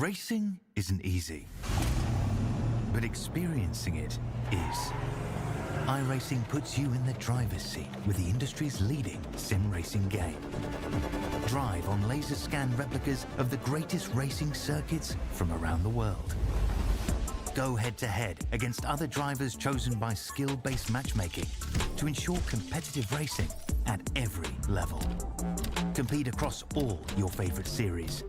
Racing isn't easy, but experiencing it is. iRacing puts you in the driver's seat with the industry's leading sim racing game. Drive on laser scan replicas of the greatest racing circuits from around the world. Go head-to-head against other drivers chosen by skill-based matchmaking to ensure competitive racing at every level. Compete across all your favorite series.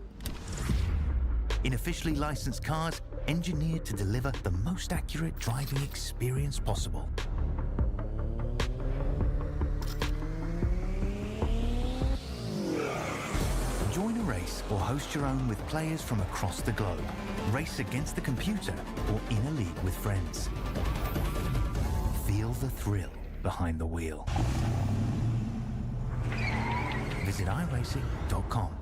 In officially licensed cars, engineered to deliver the most accurate driving experience possible. Join a race or host your own with players from across the globe. Race against the computer or in a league with friends. Feel the thrill behind the wheel. Visit iRacing.com.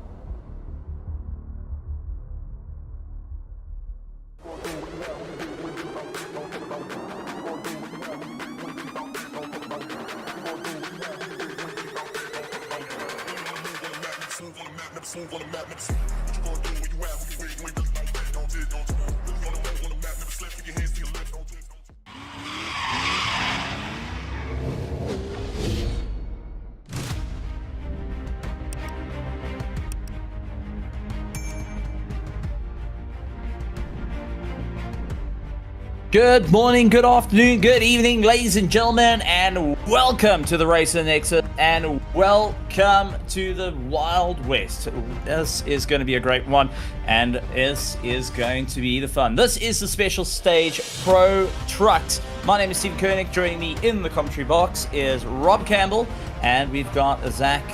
Good morning, good afternoon, good evening, ladies and gentlemen, and welcome to the Racer Nexus, and welcome to the Wild West. This is going to be a great one, and this is going to be the fun. This is the special stage Pro Trucks. My name is Steve Koenig. Joining me in the commentary box is Rob Campbell, and we've got Zach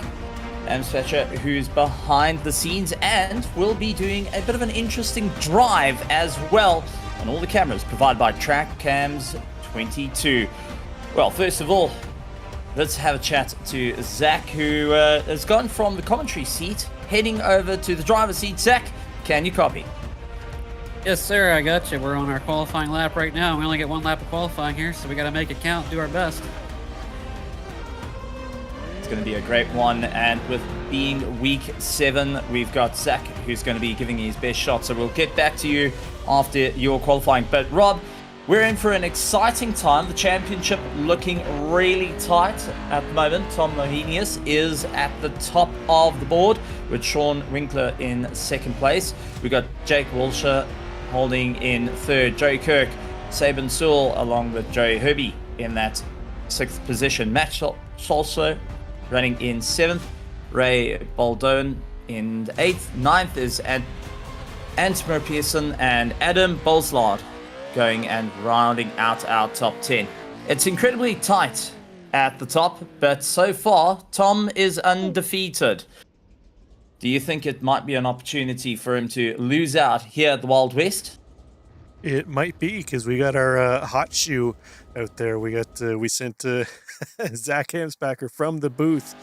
Amsfetcher, who's behind the scenes, and will be doing a bit of an interesting drive as well on all the cameras provided by TrackCams 22. Well, first of all, let's have a chat to Zach, who has gone from the commentary seat heading over to the driver's seat. Zach, can you copy? Yes, sir, I got you. We're on our qualifying lap right now. We only get one lap of qualifying here, so we got to make it count, do our best. It's going to be a great one, and with being week 7, we've got Zach, who's going to be giving his best shot, so we'll get back to you after your qualifying. But Rob, we're in for an exciting time. The championship looking really tight at the moment. Tom Mohenius is at the top of the board with Sean Winkler in second place. We've got Jake Walsher holding in third. Joey Kirk, Sabin Sewell along with Joey Herbie in that 6th position. Matt Salso running in 7th. Ray Baldone in 8th. 9th is Antimo Pearson and Adam Bolslard going and rounding out our top 10. It's incredibly tight at the top, but so far, Tom is undefeated. Do you think it might be an opportunity for him to lose out here at the Wild West? It might be, because we got our hot shoe out there. We sent Zach Hamspacher from the booth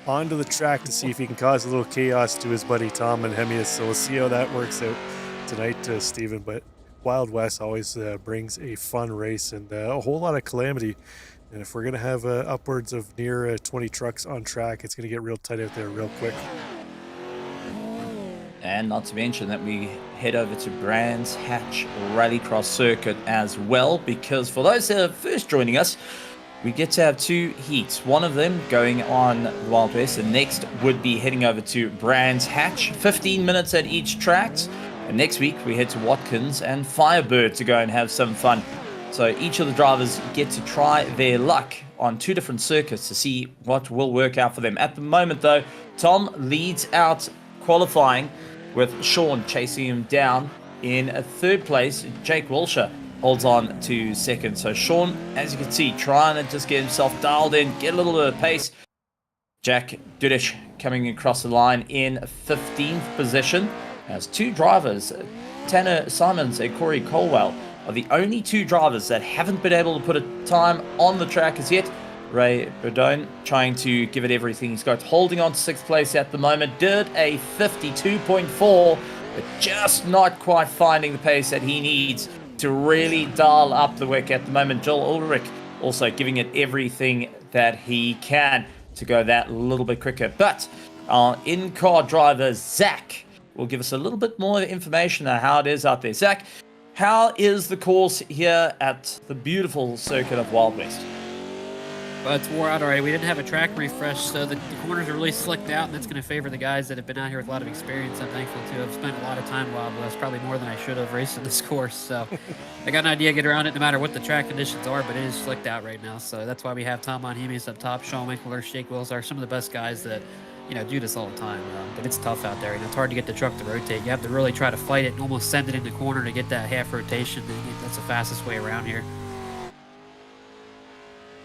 onto the track to see if he can cause a little chaos to his buddy Tom Mohenius. So we'll see how that works out tonight, Stephen. But Wild West always brings a fun race and a whole lot of calamity. And if we're going to have upwards of near 20 trucks on track, it's going to get real tight out there real quick. And not to mention that we head over to Brands Hatch Rallycross Circuit as well, because for those that are first joining us, we get to have 2 heats. One of them going on Wild West, and next would be heading over to Brands Hatch. 15 minutes at each track. And next week we head to Watkins and Firebird to go and have some fun. So each of the drivers get to try their luck on 2 different circuits to see what will work out for them. At the moment though, Tom leads out qualifying with Sean chasing him down in a 3rd place. Jake Walsher holds on to 2nd. So Sean, as you can see, trying to just get himself dialed in, get a little bit of pace. Jack Dudish coming across the line in 15th position. As 2 drivers, Tanner Simons and Corey Colwell, are the only 2 drivers that haven't been able to put a time on the track as yet. Ray Berdone trying to give it everything he's got, holding on to 6th place at the moment. Did a 52.4, but just not quite finding the pace that he needs to really dial up the wick at the moment. Joel Ulrich also giving it everything that he can to go that little bit quicker. But our in-car driver, Zach, will give us a little bit more information on how it is out there. Zach, how is the course here at the beautiful circuit of Wild West? Well, it's wore out already. We didn't have a track refresh, so the corners are really slicked out, and that's going to favor the guys that have been out here with a lot of experience. I'm thankful to. I've spent a lot of time Wild West, probably more than I should have racing this course. So I got an idea to get around it no matter what the track conditions are, but it is slicked out right now. So that's why we have Tom Monhemius up top, Sean Winkler, Jake Wills are some of the best guys that do this all the time. But it's tough out there, and it's hard to get the truck to rotate. You have to really try to fight it and almost send it in the corner to get that half rotation. That's the fastest way around here.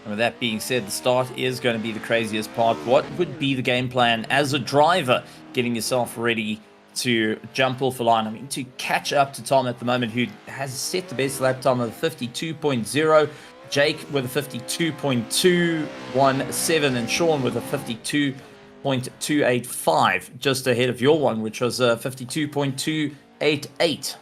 And with that being said, the start is going to be the craziest part. What would be the game plan as a driver, getting yourself ready to jump off the line? I mean, to catch up to Tom at the moment, who has set the best lap time of 52.0. Jake with a 52.217, and Sean with a 52.285, just ahead of your one, which was 52.288.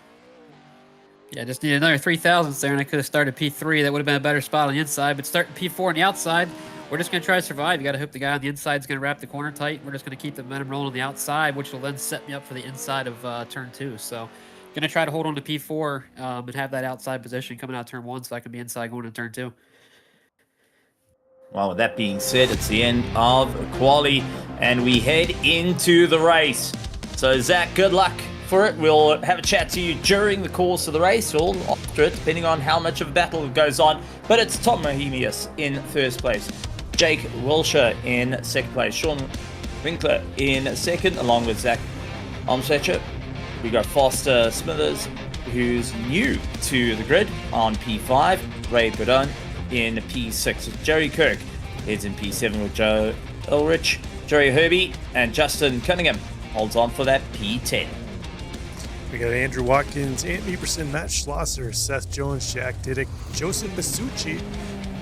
Yeah, just need another 3 thousandths there, and I could have started P3. That would have been a better spot on the inside, but starting P4 on the outside, we're just going to try to survive. You got to hope the guy on the inside is going to wrap the corner tight. We're just going to keep the momentum rolling on the outside, which will then set me up for the inside of turn 2. So going to try to hold on to P4 and have that outside position coming out turn 1 so I can be inside going to turn 2. Well, with that being said, it's the end of quali, and we head into the race. So, Zach, good luck for it. We'll have a chat to you during the course of the race, or after it, depending on how much of a battle goes on. But it's Tom Monhemius in first place, Jake Wilshire in second place, Sean Winkler in second, along with Zach Armstecher. We got Foster Smithers, who's new to the grid, on P5. Ray Bourdon in P6 with Jerry Kirk. Heads in P7 with Joe Ulrich. Jerry Herbie and Justin Cunningham holds on for that P10. We got Andrew Watkins, Ant Eberson, Matt Schlosser, Seth Jones, Jack Diddick, Joseph Basucci,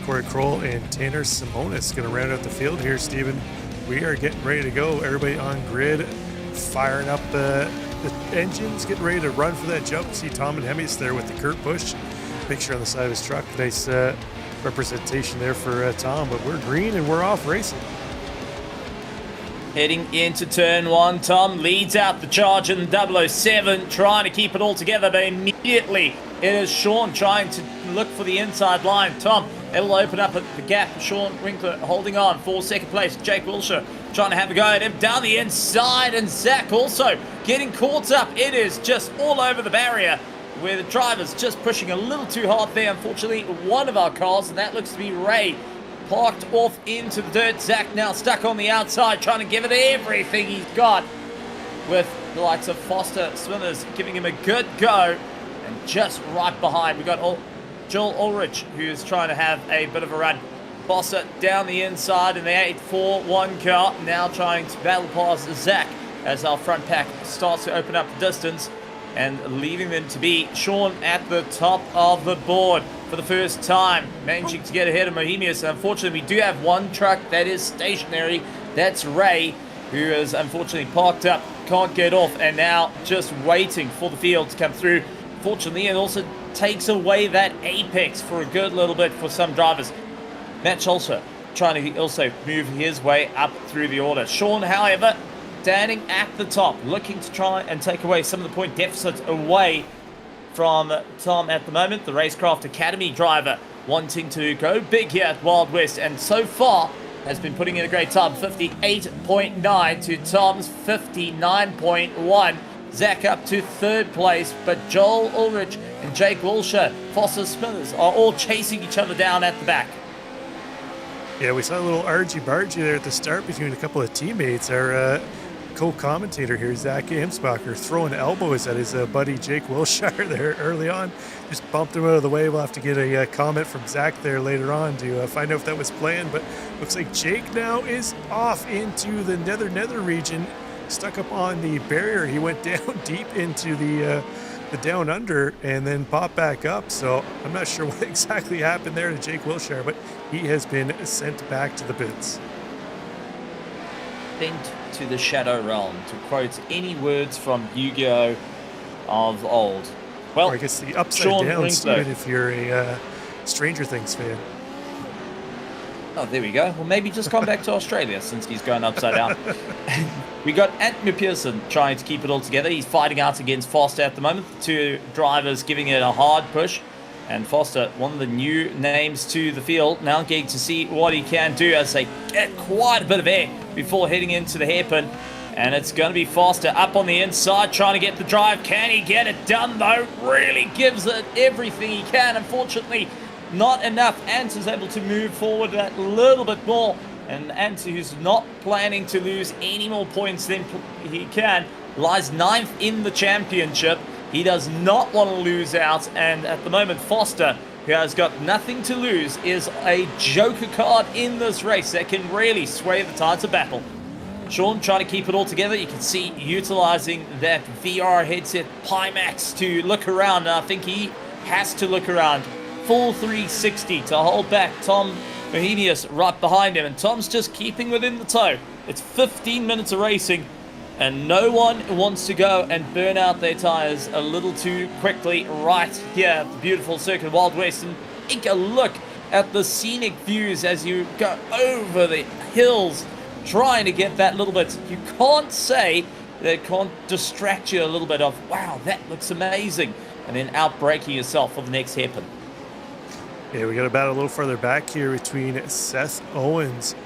Corey Kroll, and Tanner Simonis going to round out the field here, Stephen. We are getting ready to go. Everybody on grid, firing up the engines, getting ready to run for that jump. See Tom Monhemius there with the Kurt Busch picture on the side of his truck. Nice representation there for Tom, but we're green and we're off racing. Heading into turn 1, Tom leads out the charge in 007, trying to keep it all together, but immediately it is Sean trying to look for the inside line. Tom, it'll open up the gap. Sean Winkler holding on for second place. Jake Wilshire trying to have a go at him down the inside, and Zach also getting caught up. It is just all over the barrier, where the driver's just pushing a little too hard there. Unfortunately, one of our cars, and that looks to be Ray, parked off into the dirt. Zach now stuck on the outside, trying to give it everything he's got, with the likes of Foster Smithers giving him a good go. And just right behind, we got Joel Ulrich, who's trying to have a bit of a run. Bossa down the inside in the 841 car, now trying to battle past Zach as our front pack starts to open up the distance, and leaving them to be Sean at the top of the board for the first time, managing to get ahead of Monhemius. Unfortunately, we do have one truck that is stationary. That's Ray, who is unfortunately parked up, can't get off, and now just waiting for the field to come through. Fortunately, it also takes away that apex for a good little bit for some drivers. Matt Schulzer trying to also move his way up through the order. Sean, however, standing at the top, looking to try and take away some of the point deficit away from Tom at the moment, the Racecraft Academy driver, wanting to go big here at Wild West, and so far has been putting in a great time, 58.9 to Tom's 59.1. Zach up to third place, but Joel Ulrich and Jake Wilshire, Foster Smithers are all chasing each other down at the back. Yeah, we saw a little argy-bargy there at the start between a couple of teammates. Our co-commentator here, Zach Amsbacher, throwing elbows at his buddy Jake Wilshire there early on. Just bumped him out of the way. We'll have to get a comment from Zach there later on to find out if that was planned. But looks like Jake now is off into the nether region, stuck up on the barrier. He went down deep into the down under and then popped back up. So I'm not sure what exactly happened there to Jake Wilshire, but he has been sent back to the pits. Sent to the Shadow Realm, to quote any words from Yu-Gi-Oh! Of old. Well, or I guess the upside Sean down, Winkler, Steven, if you're a Stranger Things fan. Oh, there we go. Well, maybe just come back to Australia since he's going upside down. We got Anthony Pearson trying to keep it all together. He's fighting out against Foster at the moment. The two drivers giving it a hard push. And Foster, one of the new names to the field, now getting to see what he can do as they get quite a bit of air before heading into the hairpin. And it's going to be Foster up on the inside trying to get the drive. Can he get it done, though? Really gives it everything he can. Unfortunately, not enough. Ant is able to move forward a little bit more. And Ant, who's not planning to lose any more points than he can, lies 9th in the championship. He does not want to lose out. And at the moment, Foster, who has got nothing to lose, is a joker card in this race that can really sway the tides of battle. Sean trying to keep it all together. You can see utilizing that VR headset Pimax to look around. I think he has to look around. Full 360 to hold back Tom Bohemius right behind him. And Tom's just keeping within the tow. It's 15 minutes of racing. And no one wants to go and burn out their tires a little too quickly right here at the beautiful Circuit Wild West. And take a look at the scenic views as you go over the hills, trying to get that little bit. You can't say that it can't distract you a little bit of, wow, that looks amazing. And then out-braking yourself for the next hairpin. Yeah, we got a battle a little further back here between Seth Owens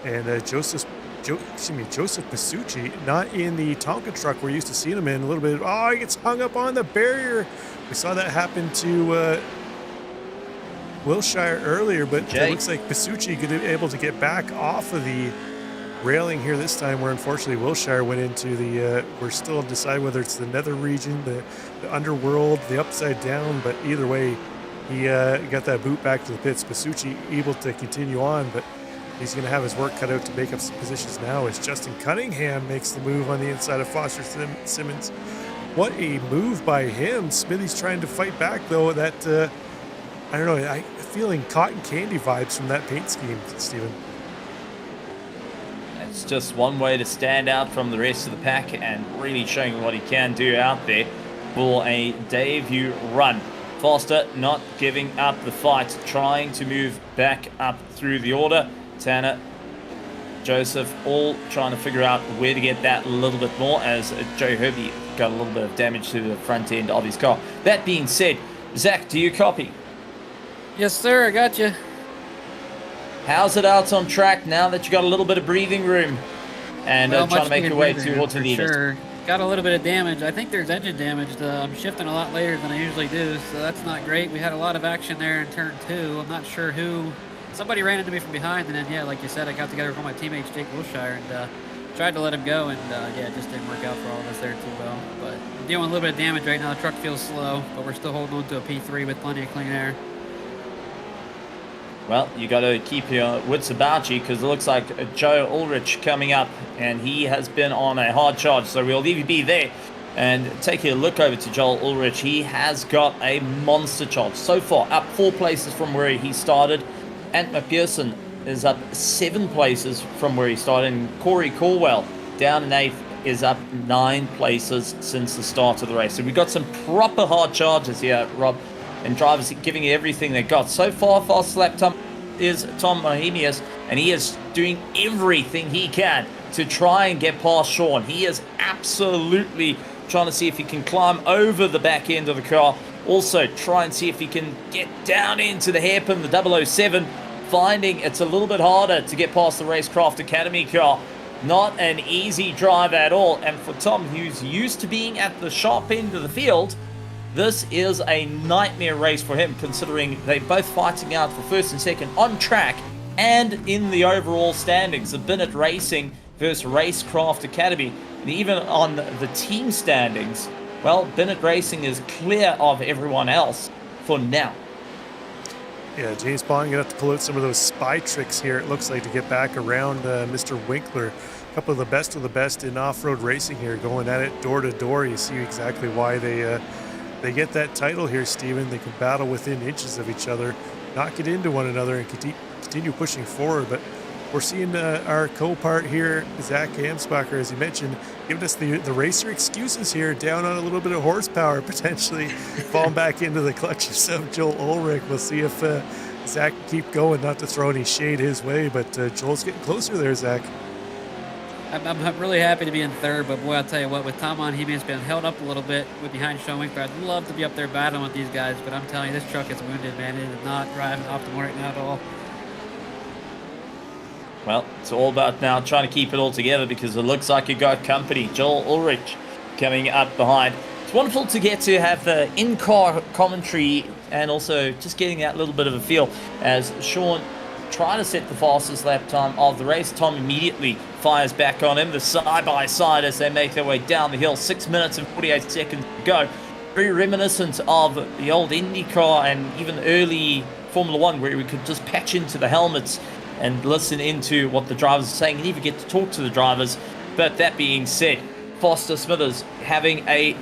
and Joseph Pasucci. Not in the Tonka truck we're used to seeing him in. A little bit. Oh, he gets hung up on the barrier. We saw that happen to Wilshire earlier, but it looks like Pasucci could be able to get back off of the railing here this time, where unfortunately Wilshire went into the we're still deciding whether it's the nether region, the underworld, the upside down, but either way he got that boot back to the pits. Pasucci able to continue on, but he's going to have his work cut out to make up some positions now as Justin Cunningham makes the move on the inside of Foster Simmons. What a move by him. Smithy's trying to fight back, though. That I don't know, I'm feeling cotton candy vibes from that paint scheme, Stephen. It's just one way to stand out from the rest of the pack and really showing what he can do out there for a debut run. Foster not giving up the fight, trying to move back up through the order. Tanner, Joseph, all trying to figure out where to get that a little bit more, as Joe Herbie got a little bit of damage to the front end of his car. That being said, Zach, do you copy? Yes, sir. I got you. How's it out on track now that you got a little bit of breathing room and trying to make your way towards the leaders? Sure. Got a little bit of damage. I think there's engine damage. I'm shifting a lot later than I usually do, so that's not great. We had a lot of action there in turn 2. I'm not sure who. Somebody ran into me from behind, and then, yeah, like you said, I got together with one of my teammates, Jake Wilshire, and tried to let him go, and, yeah, it just didn't work out for all of us there too well. But I'm dealing with a little bit of damage right now. The truck feels slow, but we're still holding on to a P3 with plenty of clean air. Well, you got to keep your wits about you, because it looks like Joe Ulrich coming up, and he has been on a hard charge, so we'll leave you be there and take a look over to Joel Ulrich. He has got a monster charge so far, up 4 places from where he started. Ant McPherson is up 7 places from where he started, and Corey Corwell down in 8th is up 9 places since the start of the race. So we've got some proper hard charges here, Rob, and drivers giving it everything they got. So far, fastest lap time is Tom Bohemius, and he is doing everything he can to try and get past Sean. He is absolutely trying to see if he can climb over the back end of the car. Also, try and see if he can get down into the hairpin, the 007, finding it's a little bit harder to get past the Racecraft Academy car. Not an easy drive at all. And for Tom, who's used to being at the sharp end of the field, this is a nightmare race for him, considering they're both fighting out for first and second on track and in the overall standings. The Bennett Racing versus Racecraft Academy. And even on the team standings, well, Bennett Racing is clear of everyone else for now. Yeah, James Bond going to have to pull out some of those spy tricks here, it looks like, to get back around Mr. Winkler. A couple of the best in off-road racing here, going at it door to door. You see exactly why they get that title here, Stephen. They can battle within inches of each other, not get into one another, and continue pushing forward. But we're seeing our co-part here, Zach Amsbacher, as you mentioned, giving us the racer excuses here, down on a little bit of horsepower, potentially falling back into the clutches of Joel Ulrich. We'll see if Zach keep going, not to throw any shade his way, but Joel's getting closer there, Zach. I'm really happy to be in third, but boy, I'll tell you what, with Tom on, he's been held up a little bit with behind Sean Winkler. I'd love to be up there battling with these guys, but I'm telling you, this truck is wounded, man. It is not driving optimal right now at all. Well, it's all about now trying to keep it all together because it looks like you got company. Joel Ulrich coming up behind. It's wonderful to get to have the in-car commentary and also just getting that little bit of a feel as Sean trying to set the fastest lap time of the race. Tom immediately fires back on him, the side-by-side as they make their way down the hill. 6 minutes and 48 seconds to go. Very reminiscent of the old IndyCar and even early Formula One, where we could just patch into the helmets and listen into what the drivers are saying and even get to talk to the drivers. But that being said, Foster Smithers having a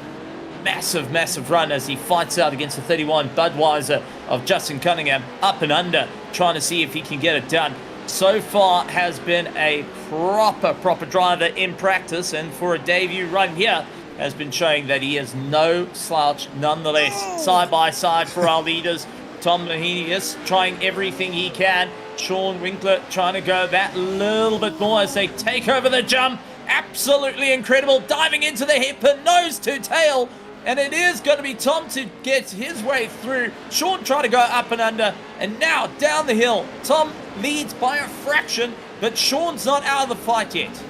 massive run as he fights out against the 31 Budweiser of Justin Cunningham, up and under, trying to see if he can get it done. So far has been a proper driver in practice, and for a debut run here has been showing that he is no slouch nonetheless. Side by side for our leaders. Tom Mahenius trying everything he can. Sean Winkler trying to go that little bit more as they take over the jump. Absolutely incredible, diving into the hairpin, nose to tail. And it is going to be Tom to get his way through. Sean trying to go up and under. And now down the hill. Tom leads by a fraction, but Sean's not out of the fight yet.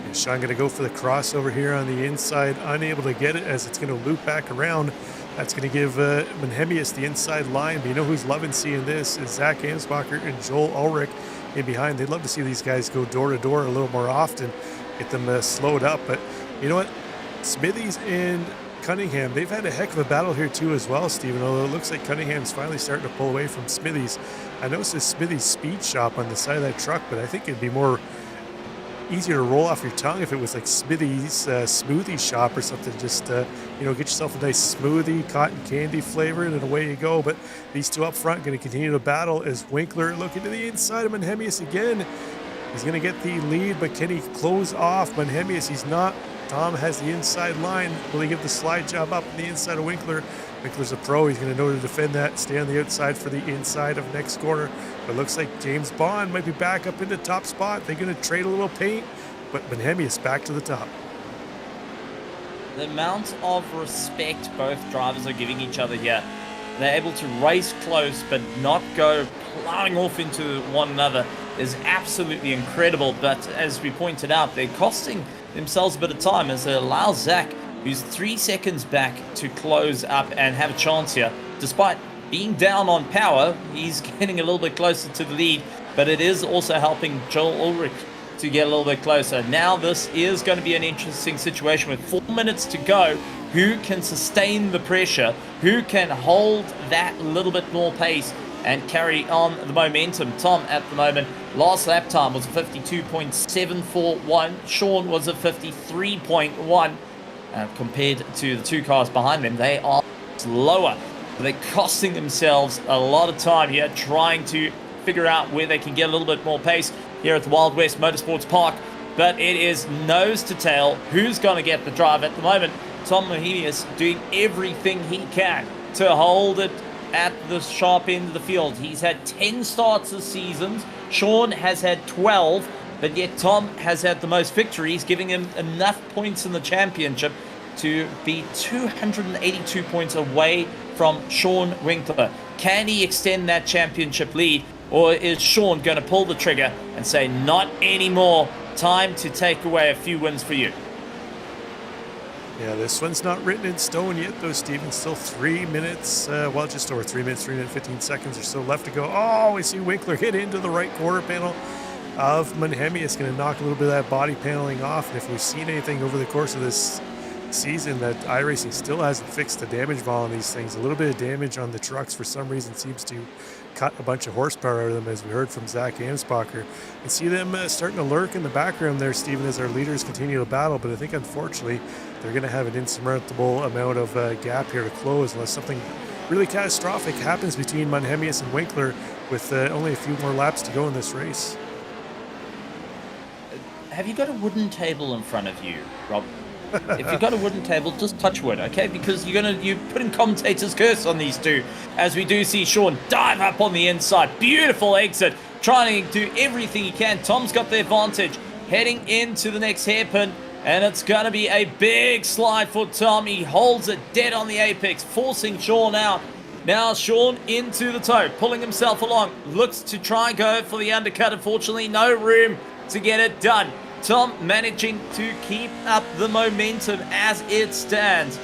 And Sean going to go for the crossover here on the inside. Unable to get it as it's going to loop back around. That's going to give Manhemius the inside line. But you know who's loving seeing this is Zach Amsbacher and Joel Ulrich in behind. They'd love to see these guys go door to door a little more often. Get them slowed up. But you know what? Smithies and Cunningham, they've had a heck of a battle here too as well, Stephen, although it looks like Cunningham's finally starting to pull away from Smithies. I noticed this Smithies speed shop on the side of that truck, but I think it'd be more easier to roll off your tongue if it was like Smithies smoothie shop or something. Just get yourself a nice smoothie, cotton candy flavored, and away you go. But these two up front going to continue to battle as Winkler looking to the inside of Manhemius again. He's going to get the lead, but can he close off Manhemius? He's not. Tom has the inside line. Will he give the slide job up on the inside of Winkler? Winkler's a pro. He's going to know to defend that. Stay on the outside for the inside of next corner. But it looks like James Bond might be back up in the top spot. They're going to trade a little paint, but Manhemius back to the top. The amount of respect both drivers are giving each other here. They're able to race close but not go plowing off into one another is absolutely incredible. But as we pointed out, they're costing themselves a bit of time as it allows Zach, who's 3 seconds back, to close up and have a chance here. Despite being down on power, he's getting a little bit closer to the lead, but it is also helping Joel Ulrich to get a little bit closer. Now this is going to be an interesting situation with 4 minutes to go. Who can sustain the pressure? Who can hold that little bit more pace and carry on the momentum? Tom, at the moment, last lap time was a 52.741. Sean was a 53.1. Compared to the two cars behind them, they are slower. They're costing themselves a lot of time here trying to figure out where they can get a little bit more pace here at the Wild West Motorsports Park. But it is nose to tail. Who's going to get the drive at the moment? Tom Mahenius doing everything he can to hold it at the sharp end of the field. He's had 10 starts this season. Sean has had 12, but yet Tom has had the most victories, giving him enough points in the championship to be 282 points away from Sean Winkler. Can he extend that championship lead, or is Sean going to pull the trigger and say, not anymore, time to take away a few wins for you? Yeah, this one's not written in stone yet, though, Stephen. Still 3 minutes, just over 3 minutes, 3 minutes, 15 seconds or so left to go. Oh, we see Winkler hit into the right quarter panel of Manhemius. Going to knock a little bit of that body paneling off. And if we've seen anything over the course of this season, that iRacing still hasn't fixed the damage ball on these things. A little bit of damage on the trucks for some reason seems to cut a bunch of horsepower out of them, as we heard from Zach Amsbacher. And see them starting to lurk in the background there, Stephen, as our leaders continue to battle. But I think, unfortunately, they're going to have an insurmountable amount of gap here to close unless something really catastrophic happens between Manhemius and Winkler with only a few more laps to go in this race. Have you got a wooden table in front of you, Rob? If you've got a wooden table, just touch wood, okay? Because you put in commentator's curse on these two. As we do see Sean dive up on the inside. Beautiful exit. Trying to do everything he can. Tom's got the advantage. Heading into the next hairpin. And it's going to be a big slide for Tom. He holds it dead on the apex, forcing Sean out. Now Sean into the toe, pulling himself along. Looks to try and go for the undercut. Unfortunately, no room to get it done. Tom managing to keep up the momentum as it stands.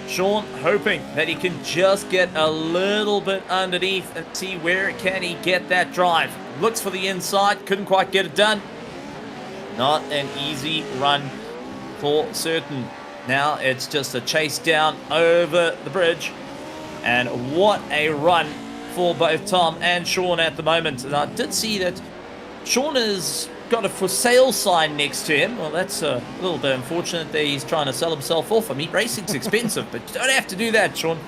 Sean hoping that he can just get a little bit underneath and see where can he get that drive. Looks for the inside, couldn't quite get it done. Not an easy run for certain. Now it's just a chase down over the bridge. And what a run for both Tom and Sean at the moment. And I did see that Sean has got a for sale sign next to him. Well, that's a little bit unfortunate that he's trying to sell himself off. I mean, racing's expensive, but you don't have to do that, Sean.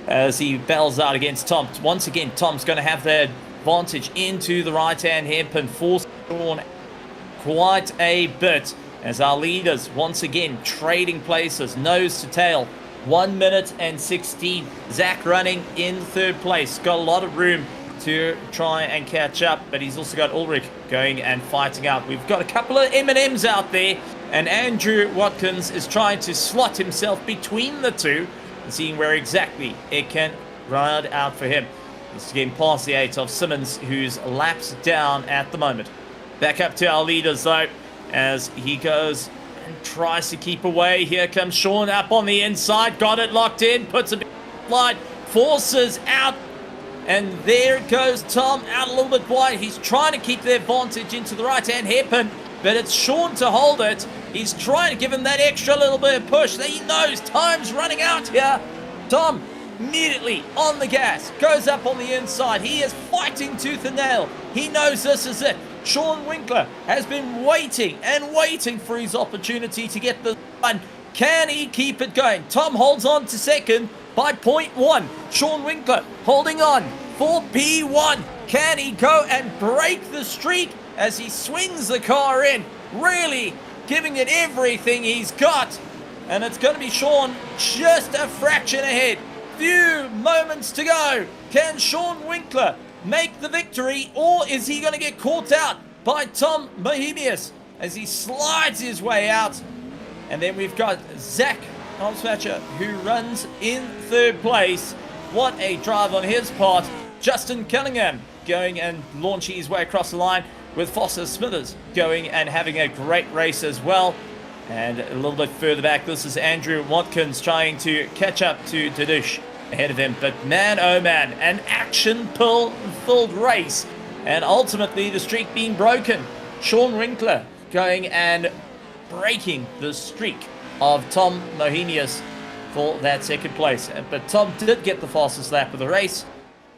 As he battles out against Tom. Once again, Tom's going to have the advantage into the right-hand hairpin, force Sean quite a bit. As our leaders, once again, trading places, nose to tail. 1 minute and 16. Zach running in third place. Got a lot of room to try and catch up, but he's also got Ulrich going and fighting out. We've got a couple of M&Ms out there, and Andrew Watkins is trying to slot himself between the two and seeing where exactly it can ride out for him. He's getting past the 8 of Simmons, who's laps down at the moment. Back up to our leaders, though, as he goes and tries to keep away. Here comes Sean up on the inside. Got it locked in. Puts a big slide. Forces out. And there it goes. Tom out a little bit wide. He's trying to keep the advantage into the right-hand hairpin. But it's Sean to hold it. He's trying to give him that extra little bit of push. He knows time's running out here. Tom immediately on the gas. Goes up on the inside. He is fighting tooth and nail. He knows this is it. Sean Winkler has been waiting and waiting for his opportunity to get the run. Can he keep it going? Tom holds on to second by 0.1. Sean Winkler holding on for P1. Can he go and break the streak as he swings the car in? Really giving it everything he's got. And it's going to be Sean just a fraction ahead. Few moments to go. Can Sean Winkler make the victory, or is he going to get caught out by Tom Bohemius as he slides his way out? And then we've got Zach Holzfatcher, who runs in third place. What a drive on his part. Justin Cunningham going and launching his way across the line, with Foster Smithers going and having a great race as well. And a little bit further back, this is Andrew Watkins trying to catch up to Dadush ahead of him. But man, oh man, an action-filled race. And ultimately, the streak being broken. Sean Winkler going and breaking the streak of Tom Mohenius for that second place. But Tom did get the fastest lap of the race.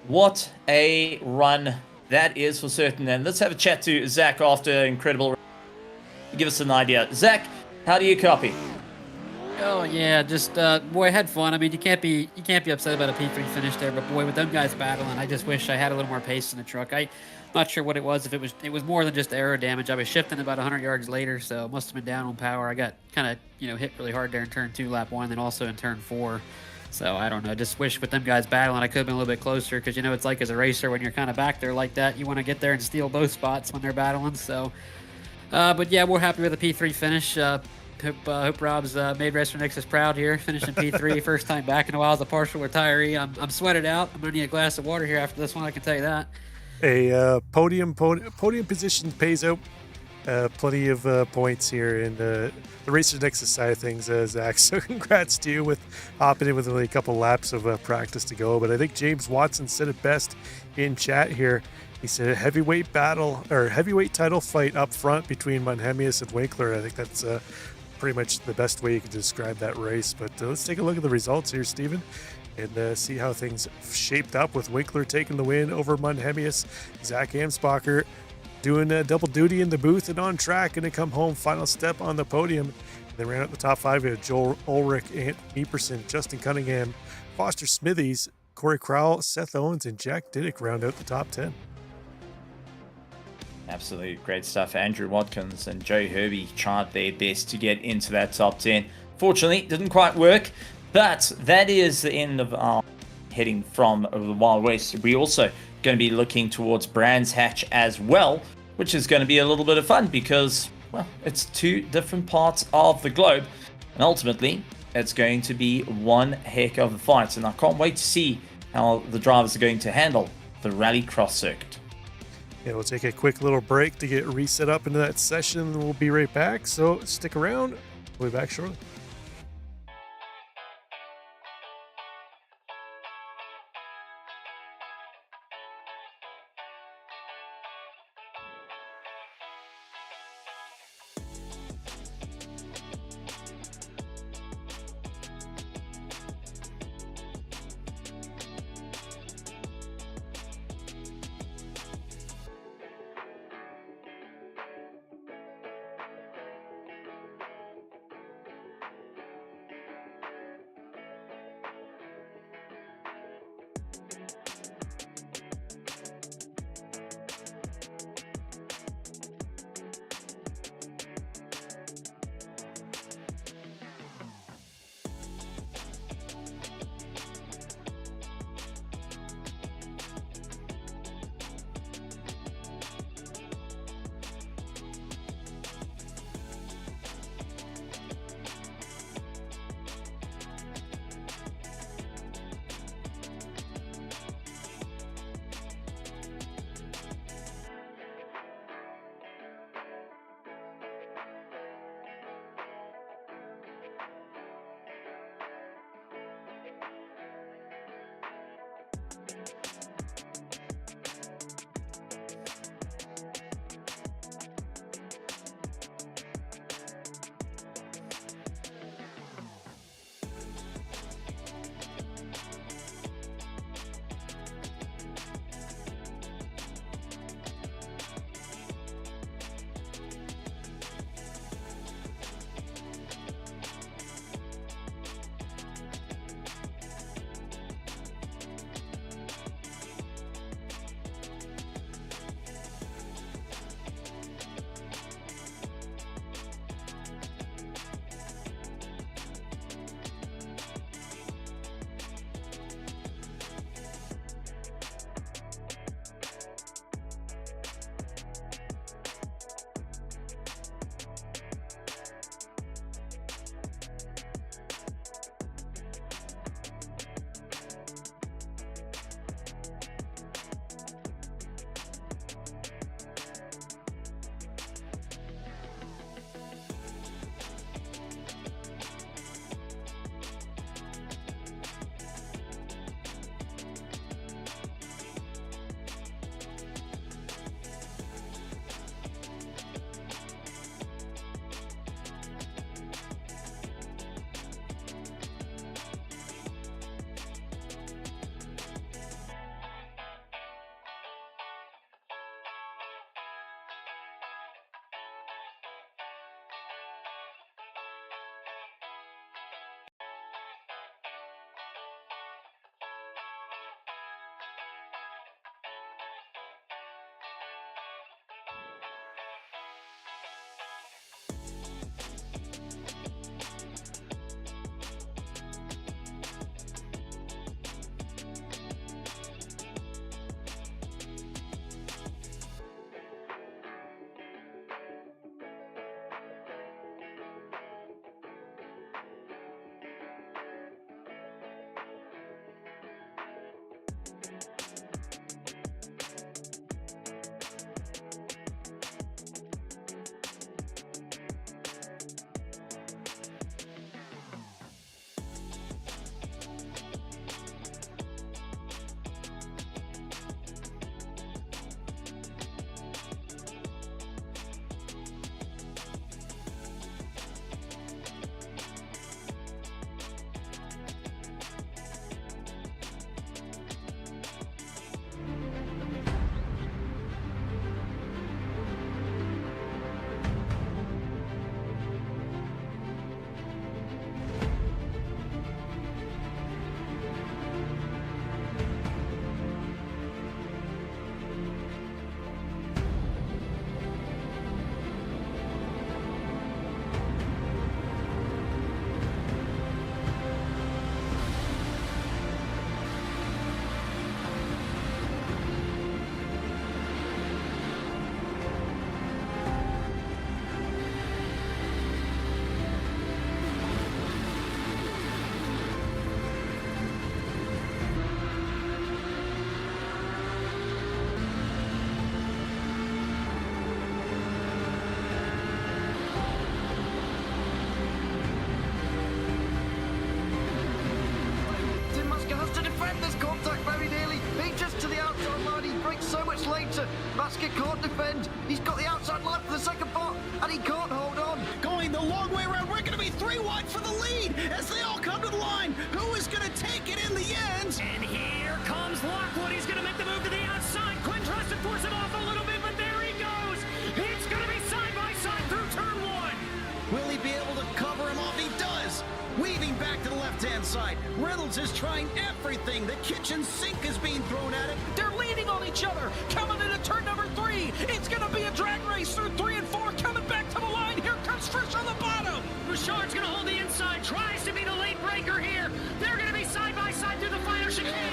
What a run that is for certain. And let's have a chat to Zach after incredible. Give us an idea. Zach, how do you copy? Oh yeah, just boy, I had fun. I mean, you can't be upset about a P3 finish there, but boy, with them guys battling, I just wish I had a little more pace in the truck. I'm not sure what it was. If it was more than just aero damage. I was shifting about 100 yards later, so it must have been down on power. I got kind of hit really hard there in turn 2, lap 1, then also in turn 4. So I don't know. Just wish with them guys battling, I could have been a little bit closer, because it's like as a racer, when you're kind of back there like that, you want to get there and steal both spots when they're battling. So, but yeah, we're happy with the P3 finish. Hope Rob's made Racer Nexus proud here, finishing P3, first time back in a while as a partial retiree. I'm sweated out. I'm gonna need a glass of water here after this one, I can tell you that. A podium position pays out plenty of points here in the Racer Nexus side of things, Zach. So congrats to you with hopping in with only a couple laps of practice to go. But I think James Watson said it best in chat here. He said a heavyweight title fight up front between Monhemius and Winkler. I think that's pretty much the best way you could describe that race. But let's take a look at the results here, Stephen, and see how things shaped up with Winkler taking the win over Monhemius. Zach Amsbacher doing double duty in the booth and on track, and to come home final step on the podium. They ran out the top 5. We had Joel Ulrich, Ant Eperson, Justin Cunningham, Foster Smithies, Corey Crowell, Seth Owens, and Jack Diddick round out the top 10. Absolutely great stuff. Andrew Watkins and Joe Herbie tried their best to get into that top 10. Fortunately, didn't quite work, but that is the end of our heading from the Wild West. We also going to be looking towards Brands Hatch as well, which is going to be a little bit of fun because, well, it's two different parts of the globe, and ultimately, it's going to be one heck of a fight, and I can't wait to see how the drivers are going to handle the Rallycross circuit. Yeah, we'll take a quick little break to get reset up into that session, and we'll be right back. So stick around. We'll be back shortly. Alaska can't defend. He's got the outside line for the second part, and he can't hold on. Going the long way around, we're going to be 3 wide for the lead as they all come to the line. Who is going to take it in the end? And here comes Lockwood. He's going to make the move to the outside. Quinn tries to force him off a little bit, but there he goes. It's going to be side by side through turn 1. Will he be able to cover him off? He does. Weaving back to the left-hand side. Reynolds is trying everything. The kitchen sink is being thrown at him. They're leaning on each other. Coming into turn number 3. It's going to be a drag race through 3 and 4. Coming back to the line. Here comes Frisch on the bottom. Bouchard's going to hold the inside. Tries to be the late breaker here. They're going to be side by side through the final chicane.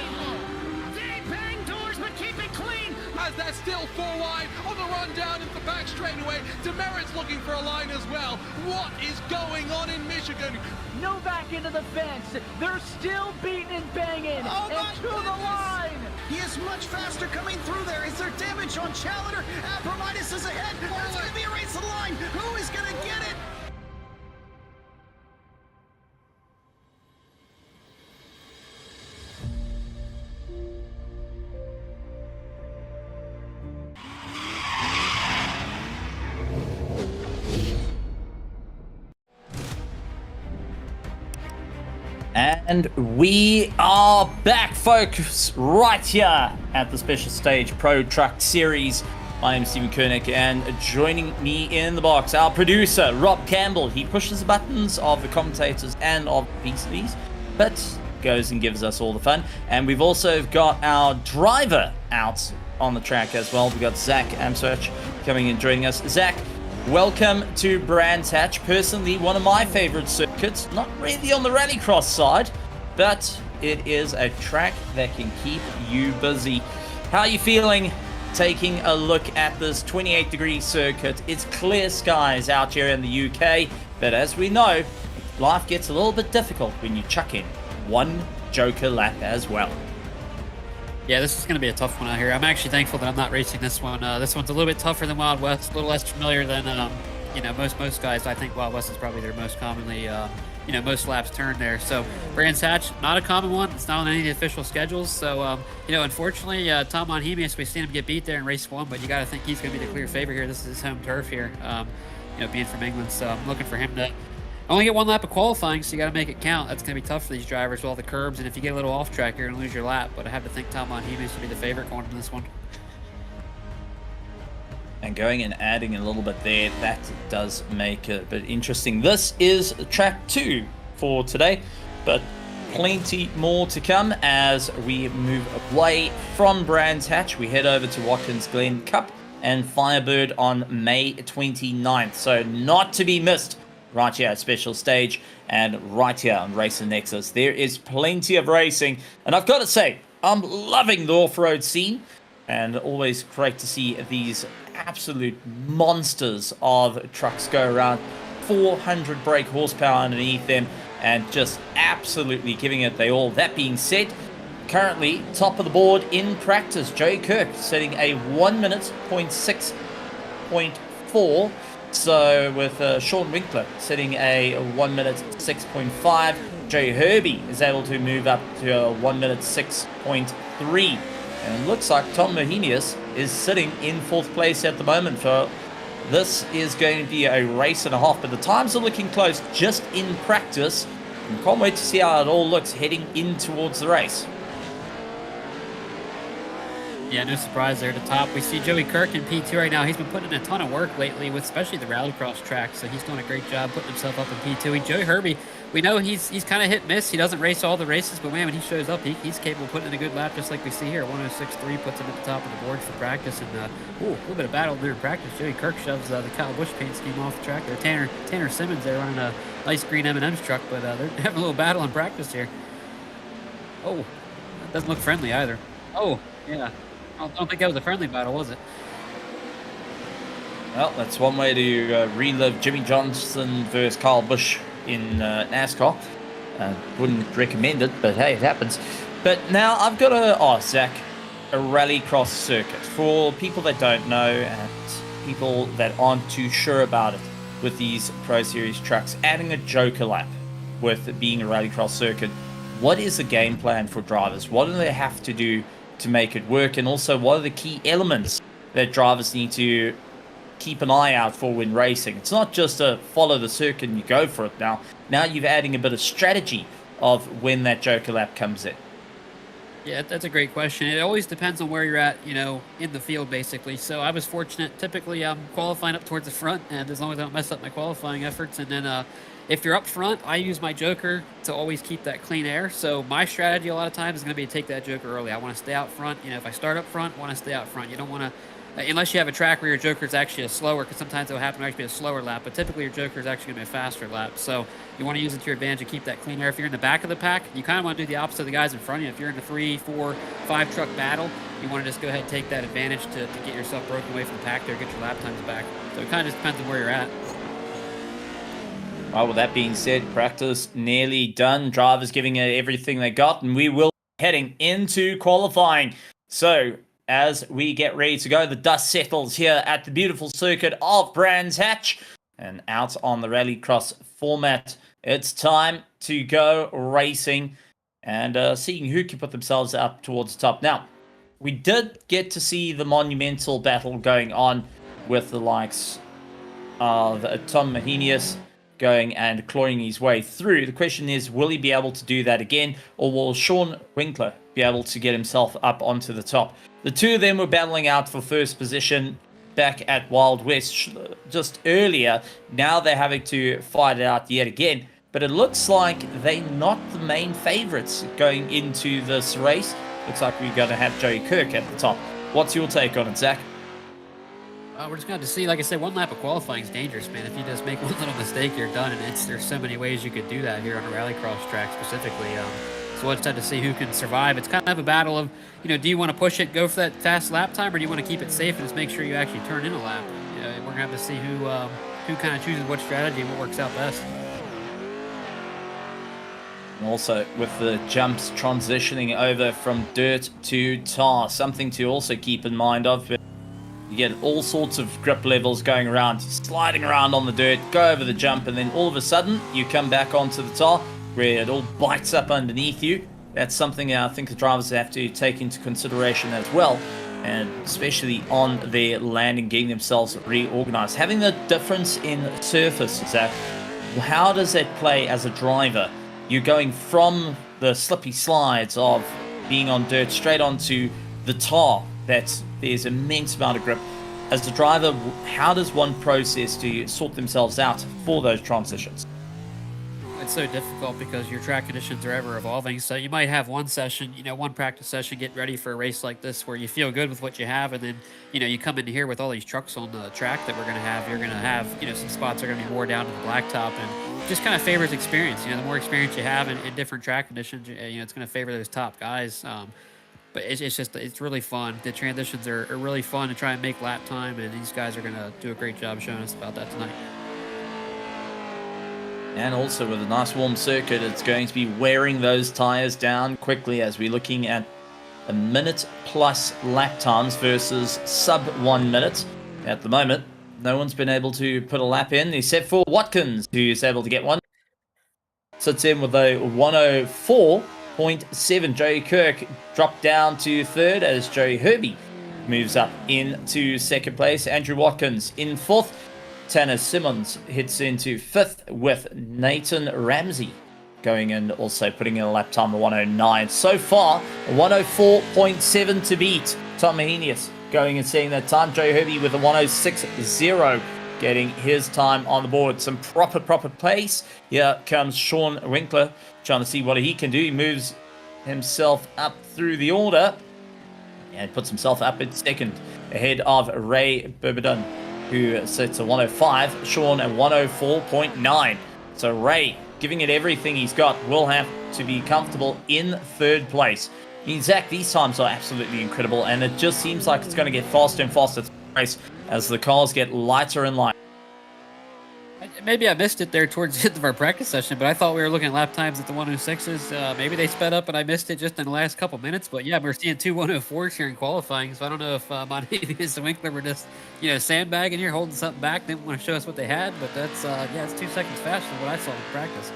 They bang doors, but keep it clean. As they're still 4 wide on the run down into the back straightaway. Demerit's looking for a line as well. What is going on in Michigan? No back into the fence. They're still beating and banging. Oh, my and to the goodness. line. He is much faster coming through there. Is there damage on Challenger? Abramitis is ahead. There's going to be a race to the line. Who is going to get it? And we are back, folks, right here at the Special Stage Pro Truck Series. I am Stephen Koenig, and joining me in the box, our producer, Rob Campbell. He pushes the buttons of the commentators and of the PCBs, but goes and gives us all the fun. And we've also got our driver out on the track as well. We've got Zach Amsearch coming and joining us. Zach, welcome to Brands Hatch. Personally, one of my favorite circuits. Not really on the rallycross side, but it is a track that can keep you busy. How are you feeling taking a look at this 28-degree circuit? It's clear skies out here in the UK, but as we know, life gets a little bit difficult when you chuck in one joker lap as well. Yeah, this is going to be a tough one out here. I'm actually thankful that I'm not racing this one. This one's a little bit tougher than Wild West, a little less familiar than, most guys. I think Wild West is probably their most commonly, most laps turned there. So Brands Hatch, not a common one. It's not on any of the official schedules. So, unfortunately, Tom Monhemius, we've seen him get beat there in race 1, but you got to think he's going to be the clear favorite here. This is his home turf here, being from England. So I'm looking for him to only get 1 lap of qualifying, so you got to make it count. That's going to be tough for these drivers with all the curbs, and if you get a little off track, you're going to lose your lap. But I have to think Tom Monhemius should be the favorite going into this one. And going and adding a little bit there, that does make it a bit interesting. This is track 2 for today, but plenty more to come as we move away from Brands Hatch. We head over to Watkins Glen Cup and Firebird on May 29th. So not to be missed right here at Special Stage and right here on Racing Nexus. There is plenty of racing, and I've got to say, I'm loving the off-road scene, and always great to see these absolute monsters of trucks go around. 400 brake horsepower underneath them, and just absolutely giving it they all. That being said, currently top of the board in practice, Joey Kirk setting a 1 minute 0.6.4. So with Sean Winkler setting a 1 minute 6.5, Joey Herbie is able to move up to a 1 minute 6.3. And it looks like Tom Mohenius is sitting in 4th place at the moment. For this is going to be a race and a half, but the times are looking close just in practice. And can't wait to see how it all looks heading in towards the race. Yeah, no surprise there at the top. We see Joey Kirk in P2 right now. He's been putting in a ton of work lately, with especially the rallycross track, so he's doing a great job putting himself up in P2. Joey Herbie, we know he's kind of hit and miss. He doesn't race all the races, but man, when he shows up, he's capable of putting in a good lap, just like we see here. 106.3 puts him at the top of the board for practice, and a little bit of battle during practice. Joey Kirk shoves the Kyle Busch paint scheme off the track there. Tanner Simmons there running a nice green M&M's truck, but they're having a little battle in practice here. Oh, that doesn't look friendly either. Oh, yeah. I don't think that was a friendly battle, was it? Well, that's one way to relive Jimmy Johnson versus Kyle Busch in NASCAR. Wouldn't recommend it, but hey, it happens. But now I've got to ask Zach, a rallycross circuit. For people that don't know and people that aren't too sure about it with these Pro Series trucks, adding a joker lap with it being a rallycross circuit, what is the game plan for drivers? What do they have to do to make it work? And also, what are the key elements that drivers need to keep an eye out for when racing. It's not just a follow the circuit and you go for it now. Now you're adding a bit of strategy of when that joker lap comes in. Yeah, that's a great question. It always depends on where you're at, in the field, basically. So I was fortunate. Typically, I'm qualifying up towards the front, and as long as I don't mess up my qualifying efforts. And then if you're up front, I use my joker to always keep that clean air. So my strategy a lot of times is going to be to take that joker early. I want to stay out front. If I start up front, I want to stay out front. You don't want to, unless you have a track where your joker is actually a slower, because sometimes it'll happen to actually be a slower lap, but typically your joker is actually going to be a faster lap. So you want to use it to your advantage and keep that clean air. If you're in the back of the pack, you kind of want to do the opposite of the guys in front of you. If you're in a 3, 4, 5 truck battle, you want to just go ahead and take that advantage to get yourself broken away from the pack there, get your lap times back. So it kind of just depends on where you're at. Well, with that being said, practice nearly done. Drivers giving it everything they got, and we will be heading into qualifying. So as we get ready to go, the dust settles here at the beautiful circuit of Brands Hatch, and out on the rallycross format, it's time to go racing and seeing who can put themselves up towards the top. Now, we did get to see the monumental battle going on with the likes of Tom Mahenius going and clawing his way through. The question is, will he be able to do that again, or will Sean Winkler be able to get himself up onto the top? The two of them were battling out for first position back at Wild West just earlier. Now they're having to fight it out yet again, but it looks like they're not the main favorites going into this race. Looks like we're going to have Joey Kirk at the top. What's your take on it, Zach? We're just going to see, like I said, one lap of qualifying is dangerous, man. If you just make one little mistake, you're done. And there's so many ways you could do that here on a rallycross track specifically. So we'll just have to see who can survive. It's kind of a battle of, do you want to push it, go for that fast lap time, or do you want to keep it safe and just make sure you actually turn in a lap? We're going to have to see who kind of chooses what strategy and what works out best. Also, with the jumps transitioning over from dirt to tar, something to also keep in mind of. You get all sorts of grip levels going around, sliding around on the dirt, go over the jump, and then all of a sudden you come back onto the tar where it all bites up underneath you. That's something I think the drivers have to take into consideration as well, and especially on their landing, getting themselves reorganized. Having the difference in surface, Zach, how does that play as a driver? You're going from the slippy slides of being on dirt straight onto the tar. There's immense amount of grip. As a driver, how does one process to sort themselves out for those transitions? It's so difficult because your track conditions are ever evolving. So you might have one session, one practice session, get ready for a race like this where you feel good with what you have, and then, you come into here with all these trucks on the track that we're going to have. You're going to have, some spots are going to be more down to the blacktop, and just kind of favors experience. The more experience you have in different track conditions, it's going to favor those top guys. But it's really fun. The transitions are really fun to try and make lap time, and these guys are going to do a great job showing us about that tonight. And also with a nice warm circuit, it's going to be wearing those tires down quickly as we're looking at a minute plus lap times versus sub 1 minute. At the moment, no one's been able to put a lap in except for Watkins, who is able to get one. Sits in with a 104.7. Joey Kirk dropped down to third as Joey Herbie moves up into second place. Andrew Watkins in fourth. Tanner Simmons hits into fifth with Nathan Ramsey going in, also putting in a lap time of 109. So far, 104.7 to beat. Tom Mahenius going and seeing that time. Joe Herbie with a 106.0 getting his time on the board. Some proper pace. Here comes Sean Winkler trying to see what he can do. He moves himself up through the order and puts himself up in second ahead of Ray Burberdon, who sits at 105, Sean at 104.9. So Ray, giving it everything he's got, will have to be comfortable in third place. I mean, Zach, these times are absolutely incredible, and it just seems like it's going to get faster and faster through the race as the cars get lighter and lighter. Maybe I missed it there towards the end of our practice session, but I thought we were looking at lap times at the 106s. Maybe they sped up and I missed it just in the last couple minutes. But yeah, we're seeing 2 104s here in qualifying. So I don't know if Mahenius and Winkler were just, sandbagging here, holding something back. Didn't want to show us what they had, but that's, it's 2 seconds faster than what I saw in practice.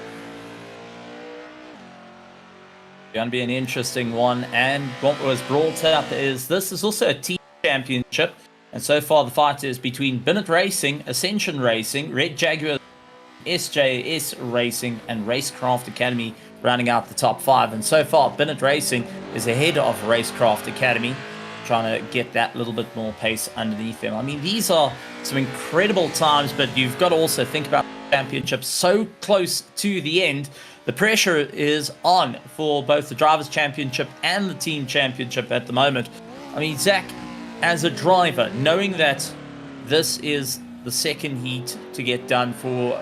Going to be an interesting one. And what was brought up is this is also a team championship. And so far, the fight is between Bennett Racing, Ascension Racing, Red Jaguar, SJS Racing, and Racecraft Academy rounding out the top 5. And so far, Bennett Racing is ahead of Racecraft Academy, trying to get that little bit more pace underneath them. I mean, these are some incredible times, but you've got to also think about the championship so close to the end. The pressure is on for both the Drivers' Championship and the Team Championship at the moment. I mean, Zach, as a driver, knowing that this is the second heat to get done for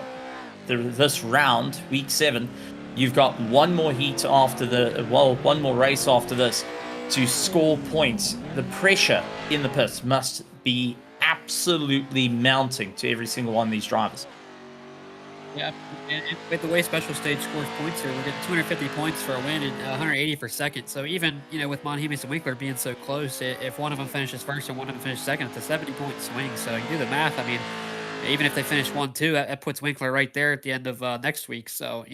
this round, week 7, you've got one more heat after one more race after this to score points. The pressure in the pits must be absolutely mounting to every single one of these drivers. Yeah, and with the way Special Stage scores points here, we're getting 250 points for a win and 180 for second. So even, with Monhemis and Winkler being so close, if one of them finishes first and one of them finishes second, it's a 70-point swing. So you do the math. I mean, even if they finish 1-2, that puts Winkler right there at the end of next week. So,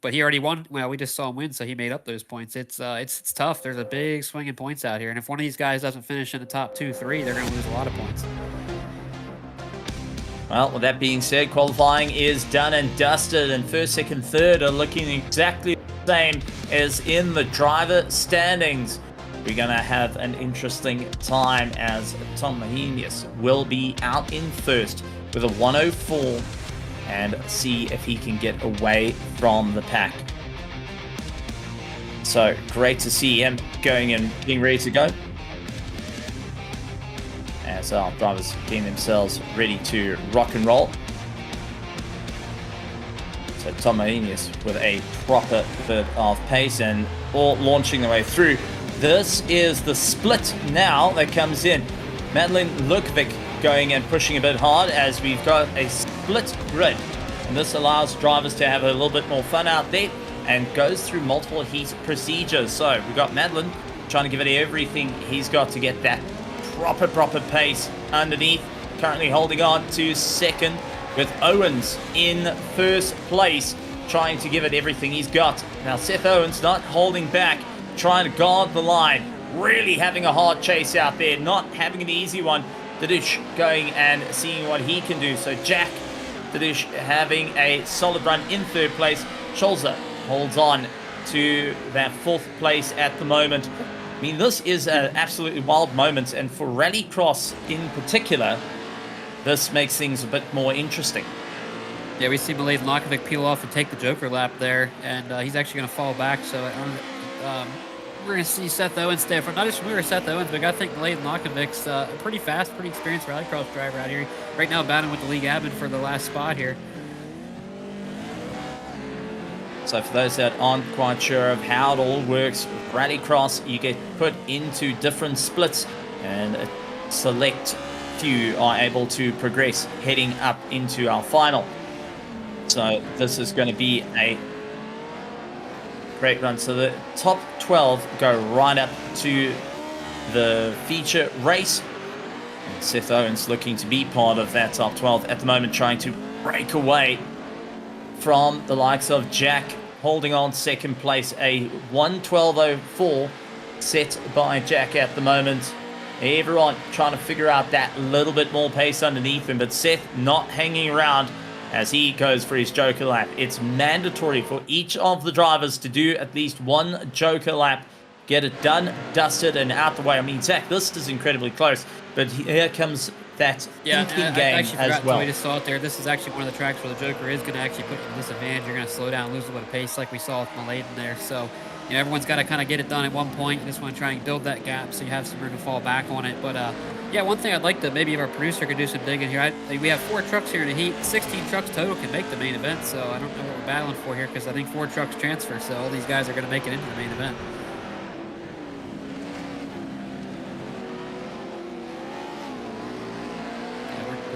but he already won. Well, we just saw him win, so he made up those points. It's tough. There's a big swing in points out here. And if one of these guys doesn't finish in the top 2-3, they're going to lose a lot of points. Well, with that being said, qualifying is done and dusted, and first, second, third are looking exactly the same as in the driver standings. We're going to have an interesting time as Tom Mahenius will be out in first with a 104 and see if he can get away from the pack. So great to see him going and being ready to go, as our drivers getting themselves ready to rock and roll. So Tom Mahenius with a proper bit of pace and all launching the way through. This is the split now that comes in. Madeline Lukvik going and pushing a bit hard as we've got a split grid. And this allows drivers to have a little bit more fun out there and goes through multiple heat procedures. So we've got Madeline trying to give it everything he's got to get that proper pace underneath. Currently holding on to second with Owens in first place, trying to give it everything he's got. Now Seth Owens not holding back, trying to guard the line, really having a hard chase out there, not having an easy one. Dadush going and seeing what he can do. So Jack Dadush having a solid run in third place. Scholzer holds on to that fourth place at the moment. I mean, this is an absolutely wild moment, and for Rallycross in particular, this makes things a bit more interesting. Yeah, we see Mladen Lakovic peel off and take the Joker lap there, and he's actually going to fall back. So we're going to see Seth Owens stay front. Not just familiar with Seth Owens, but I got to think Mladen Lakovic's a pretty fast, pretty experienced Rallycross driver out here. Right now battling with the league admin for the last spot here. So for those that aren't quite sure of how it all works, with Rallycross, you get put into different splits, and a select few are able to progress heading up into our final. So this is going to be a great run. So the top 12 go right up to the feature race. And Seth Owens looking to be part of that top 12 at the moment, trying to break away from the likes of Jack, holding on second place, a 1:12.04 set by Jack at the moment. Everyone trying to figure out that little bit more pace underneath him, but Seth not hanging around as he goes for his Joker lap. It's mandatory for each of the drivers to do at least one Joker lap, get it done, dusted, and out the way. I mean, Zach, this is incredibly close, but here comes that thinking game actually forgot as well. We just saw it there. This is actually one of the tracks where the Joker is going to actually put you in disadvantage. You're going to slow down, lose a little bit of pace like we saw with Mladen there. So, everyone's got to kind of get it done at one point. You just want to try and build that gap so you have some room to fall back on it. But, yeah, one thing I'd like to maybe if our producer could do some digging here. We have 4 trucks here in the heat. 16 trucks total can make the main event. So I don't know what we're battling for here because I think 4 trucks transfer. So all these guys are going to make it into the main event.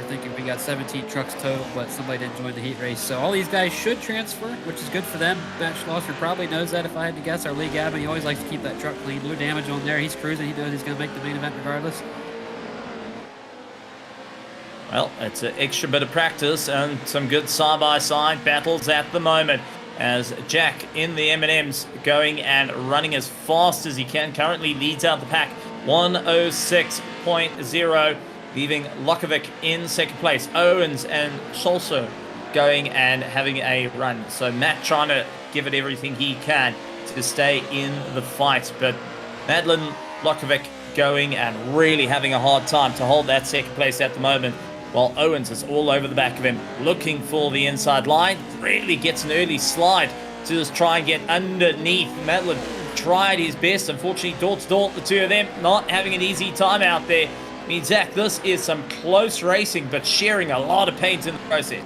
Thinking we got 17 trucks total, but somebody didn't join the heat race. So all these guys should transfer, which is good for them. Matt Schlosser probably knows that if I had to guess. Our league admin, he always likes to keep that truck clean. No damage on there. He's cruising. He knows he's going to make the main event regardless. Well, it's an extra bit of practice and some good side-by-side battles at the moment as Jack in the M&Ms going and running as fast as he can. Currently leads out the pack 106.0. leaving Lokovic in second place. Owens and Solso going and having a run. So Matt trying to give it everything he can to stay in the fight. But Madeline Lokovic going and really having a hard time to hold that second place at the moment, while Owens is all over the back of him, looking for the inside line. Really gets an early slide to just try and get underneath. Madeline tried his best. Unfortunately, door to door, the two of them not having an easy time out there. I mean, Zach, this is some close racing, but sharing a lot of paint in the process.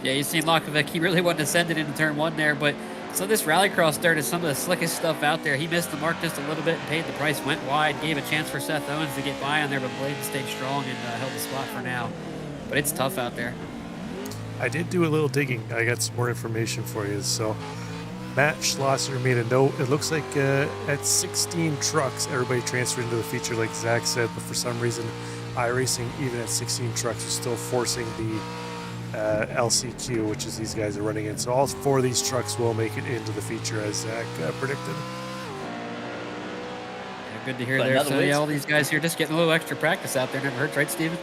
Yeah, you seen Lokovic. He really wasn't ascended into turn one there, but so this rallycross dirt is some of the slickest stuff out there. He missed the mark just a little bit and paid the price, went wide, gave a chance for Seth Owens to get by on there, but Bladen stayed strong and held the spot for now. But it's tough out there. I did do a little digging. I got some more information for you. So Matt Schlosser made a note. It looks like at 16 trucks, everybody transferred into the feature like Zach said, but for some reason, iRacing, even at 16 trucks, is still forcing the LCQ, which is these guys are running in. So all 4 of these trucks will make it into the feature as Zach predicted. Yeah, good to hear there. So yeah, all these guys here just getting a little extra practice out there. Never hurts, right, Steven?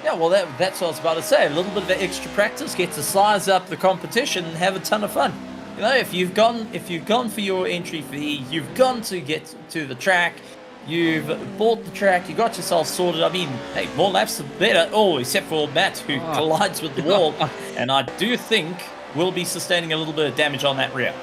Yeah, well, that's what I was about to say. A little bit of extra practice, get to size up the competition and have a ton of fun. You know, if you've gone for your entry fee, you've gone to get to the track, you've bought the track, you got yourself sorted. I mean, hey, more laps the better. Oh, except for Matt, who collides with the wall. And I do think we'll be sustaining a little bit of damage on that rear.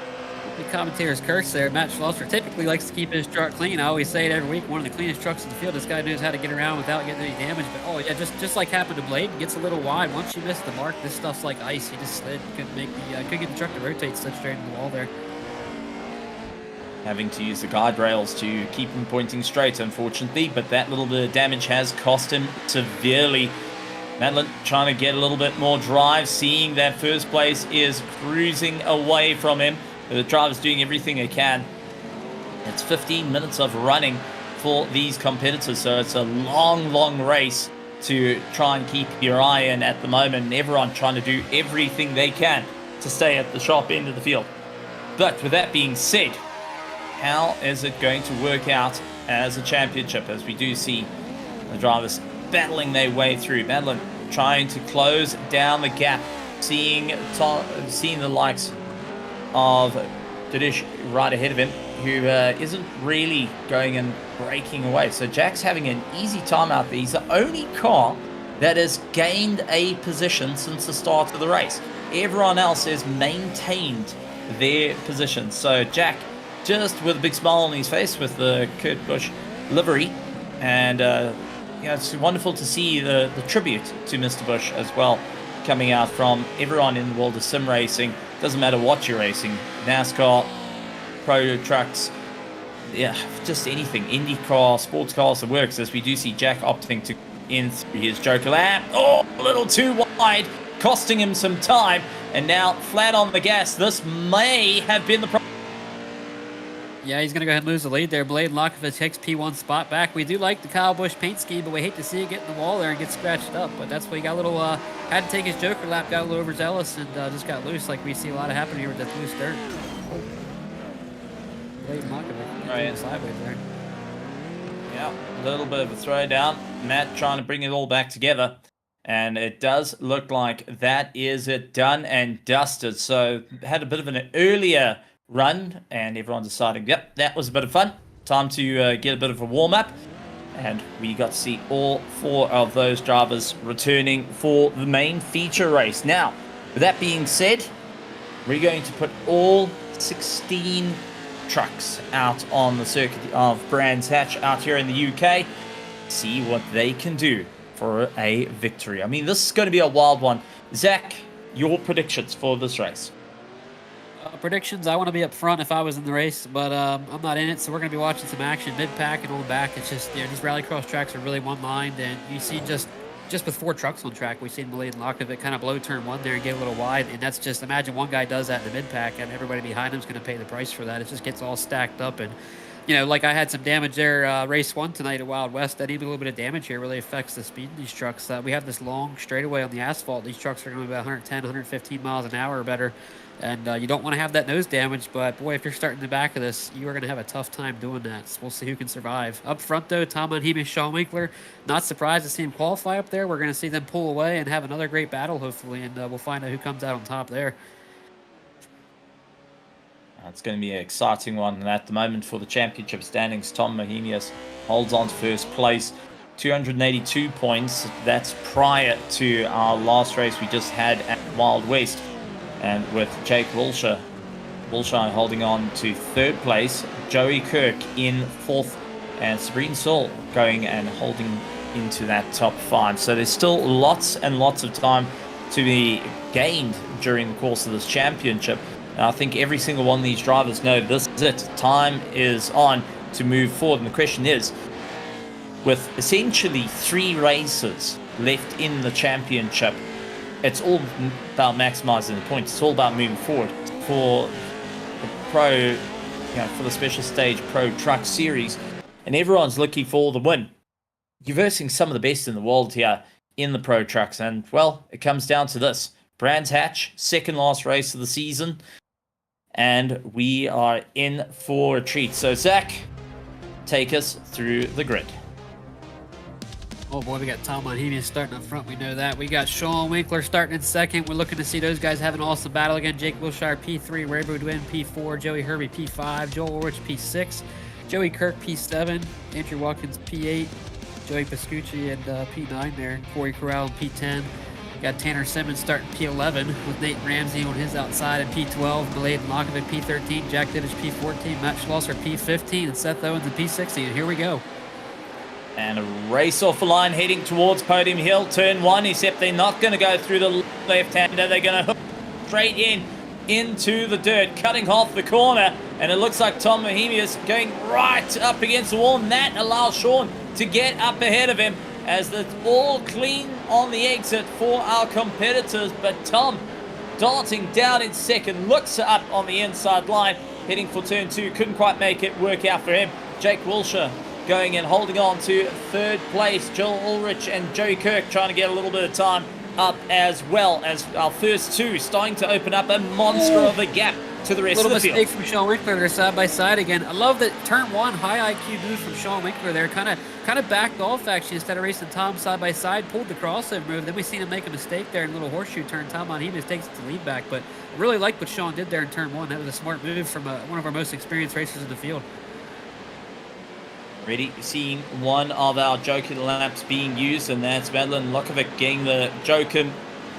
The commentator's curse there. Matt Schlosser typically likes to keep his truck clean. I always say it every week. One of the cleanest trucks in the field. This guy knows how to get around without getting any damage. But oh yeah, just like happened to Bladen, gets a little wide. Once you miss the mark, this stuff's like ice. He just slid. Couldn't get the truck to rotate, slid straight into the wall there. Having to use the guide rails to keep him pointing straight, unfortunately. But that little bit of damage has cost him severely. Madeline trying to get a little bit more drive, seeing that first place is cruising away from him. The driver's doing everything they can. It's 15 minutes of running for these competitors, so it's a long race to try and keep your eye in at the moment. And everyone trying to do everything they can to stay at the sharp end of the field. But with that being said, how is it going to work out as a championship, as we do see the drivers battling their way through? Madeline trying to close down the gap, seeing the likes of Didish right ahead of him, who isn't really going and breaking away. So Jack's having an easy time out there. He's the only car that has gained a position since the start of the race. Everyone else has maintained their position. So Jack, just with a big smile on his face with the Kurt Busch livery, and it's wonderful to see the tribute to Mr. Busch as well, coming out from everyone in the world of sim racing. Doesn't matter what you're racing, NASCAR, pro trucks, yeah, just anything, IndyCar, sports cars, it works, as we do see Jack opting to in through his Joker lap. Oh, a little too wide, costing him some time, and now flat on the gas. This may have been the problem. Yeah, he's going to go ahead and lose the lead there. Bladen Lokovic takes P1 spot back. We do like the Kyle Busch paint scheme, but we hate to see it get in the wall there and get scratched up. But that's why he got a little, had to take his Joker lap, got a little overzealous, and just got loose, like we see a lot of happening here with that loose dirt. Bladen Lokovic Right. sideways there. Yeah, a little bit of a throwdown. Matt trying to bring it all back together. And it does look like that is it done and dusted. So had a bit of an earlier run, and everyone decided, yep, that was a bit of fun. Time to get a bit of a warm-up. And we got to see all 4 of those drivers returning for the main feature race. Now, with that being said, we're going to put all 16 trucks out on the circuit of Brands Hatch out here in the UK. See what they can do for a victory. I mean, this is going to be a wild one. Zach, your predictions for this race? Predictions, I want to be up front if I was in the race, but I'm not in it, so we're going to be watching some action mid-pack and on the back. It's just, these rallycross tracks are really one-lined, and you see just with 4 trucks on track, we've seen Bladen Lokovic kind of blow turn 1 there and get a little wide, and that's just, imagine one guy does that in the mid-pack, and everybody behind him is going to pay the price for that. It just gets all stacked up, and you know, like I had some damage there race 1 tonight at Wild West. That even a little bit of damage here really affects the speed of these trucks. We have this long straightaway on the asphalt. These trucks are going to be about 110, 115 miles an hour or better. And you don't want to have that nose damage, but boy, if you're starting the back of this, you are going to have a tough time doing that. So we'll see who can survive. Up front, though, Tom Monheim, Sean Winkler. Not surprised to see him qualify up there. We're going to see them pull away and have another great battle, hopefully, and we'll find out who comes out on top there. It's going to be an exciting one. And at the moment for the championship standings, Tom Mohemius holds on to first place. 282 points. That's prior to our last race we just had at Wild West. And with Jake Wilshire holding on to third place. Joey Kirk in fourth. And Sabrine Saul going and holding into that top 5. So there's still lots and lots of time to be gained during the course of this championship. I think every single one of these drivers know this is it. Time is on to move forward. And the question is, with essentially 3 races left in the championship, it's all about maximizing the points. It's all about moving forward for the pro, for the special stage pro truck series. And everyone's looking for the win. You're versing some of the best in the world here in the pro trucks. And, well, it comes down to this. Brands Hatch, second last race of the season. And we are in for a treat. So, Zach, take us through the grid. Oh boy, we got Tom Monheim starting up front. We know that. We got Sean Winkler starting in second. We're looking to see those guys have an awesome battle again. Jake Wilshire, P3. Ray Boudwin, P4. Joey Hervey, P5. Joel Ulrich, P6. Joey Kirk, P7. Andrew Watkins, P8. Joey Pascucci and P9 there. Corey Corral, P10. Got Tanner Simmons starting P11 with Nate Ramsey on his outside at P12. Mladen Lokovic P13. Jack Divish P14. Matt Schlosser P15. And Seth Owens at P16. Here we go. And a race off the line heading towards Podium Hill. Turn 1, except they're not going to go through the left-hander. They're going to hook straight into the dirt, cutting off the corner. And it looks like Tom Mohemius going right up against the wall. And that allows Sean to get up ahead of him, as it's all clean on the exit for our competitors. But Tom, darting down in second, looks up on the inside line, heading for turn 2. Couldn't quite make it work out for him. Jake Wilshire going and holding on to third place. Joel Ulrich and Joey Kirk trying to get a little bit of time up, as well as our first 2 starting to open up a monster of a gap to the rest of the field. Little mistake from Sean Winkler there, side by side again. I love that turn 1 high IQ move from Sean Winkler there. Kind of backed off actually instead of racing Tom side by side, pulled the crossover move. Then we seen him make a mistake there in a little horseshoe turn. Tom Monheim takes it to lead back, but I really like what Sean did there in turn 1. That was a smart move from one of our most experienced racers in the field. Already seeing one of our Joker laps being used, and that's Madeline Lokovic getting the Joker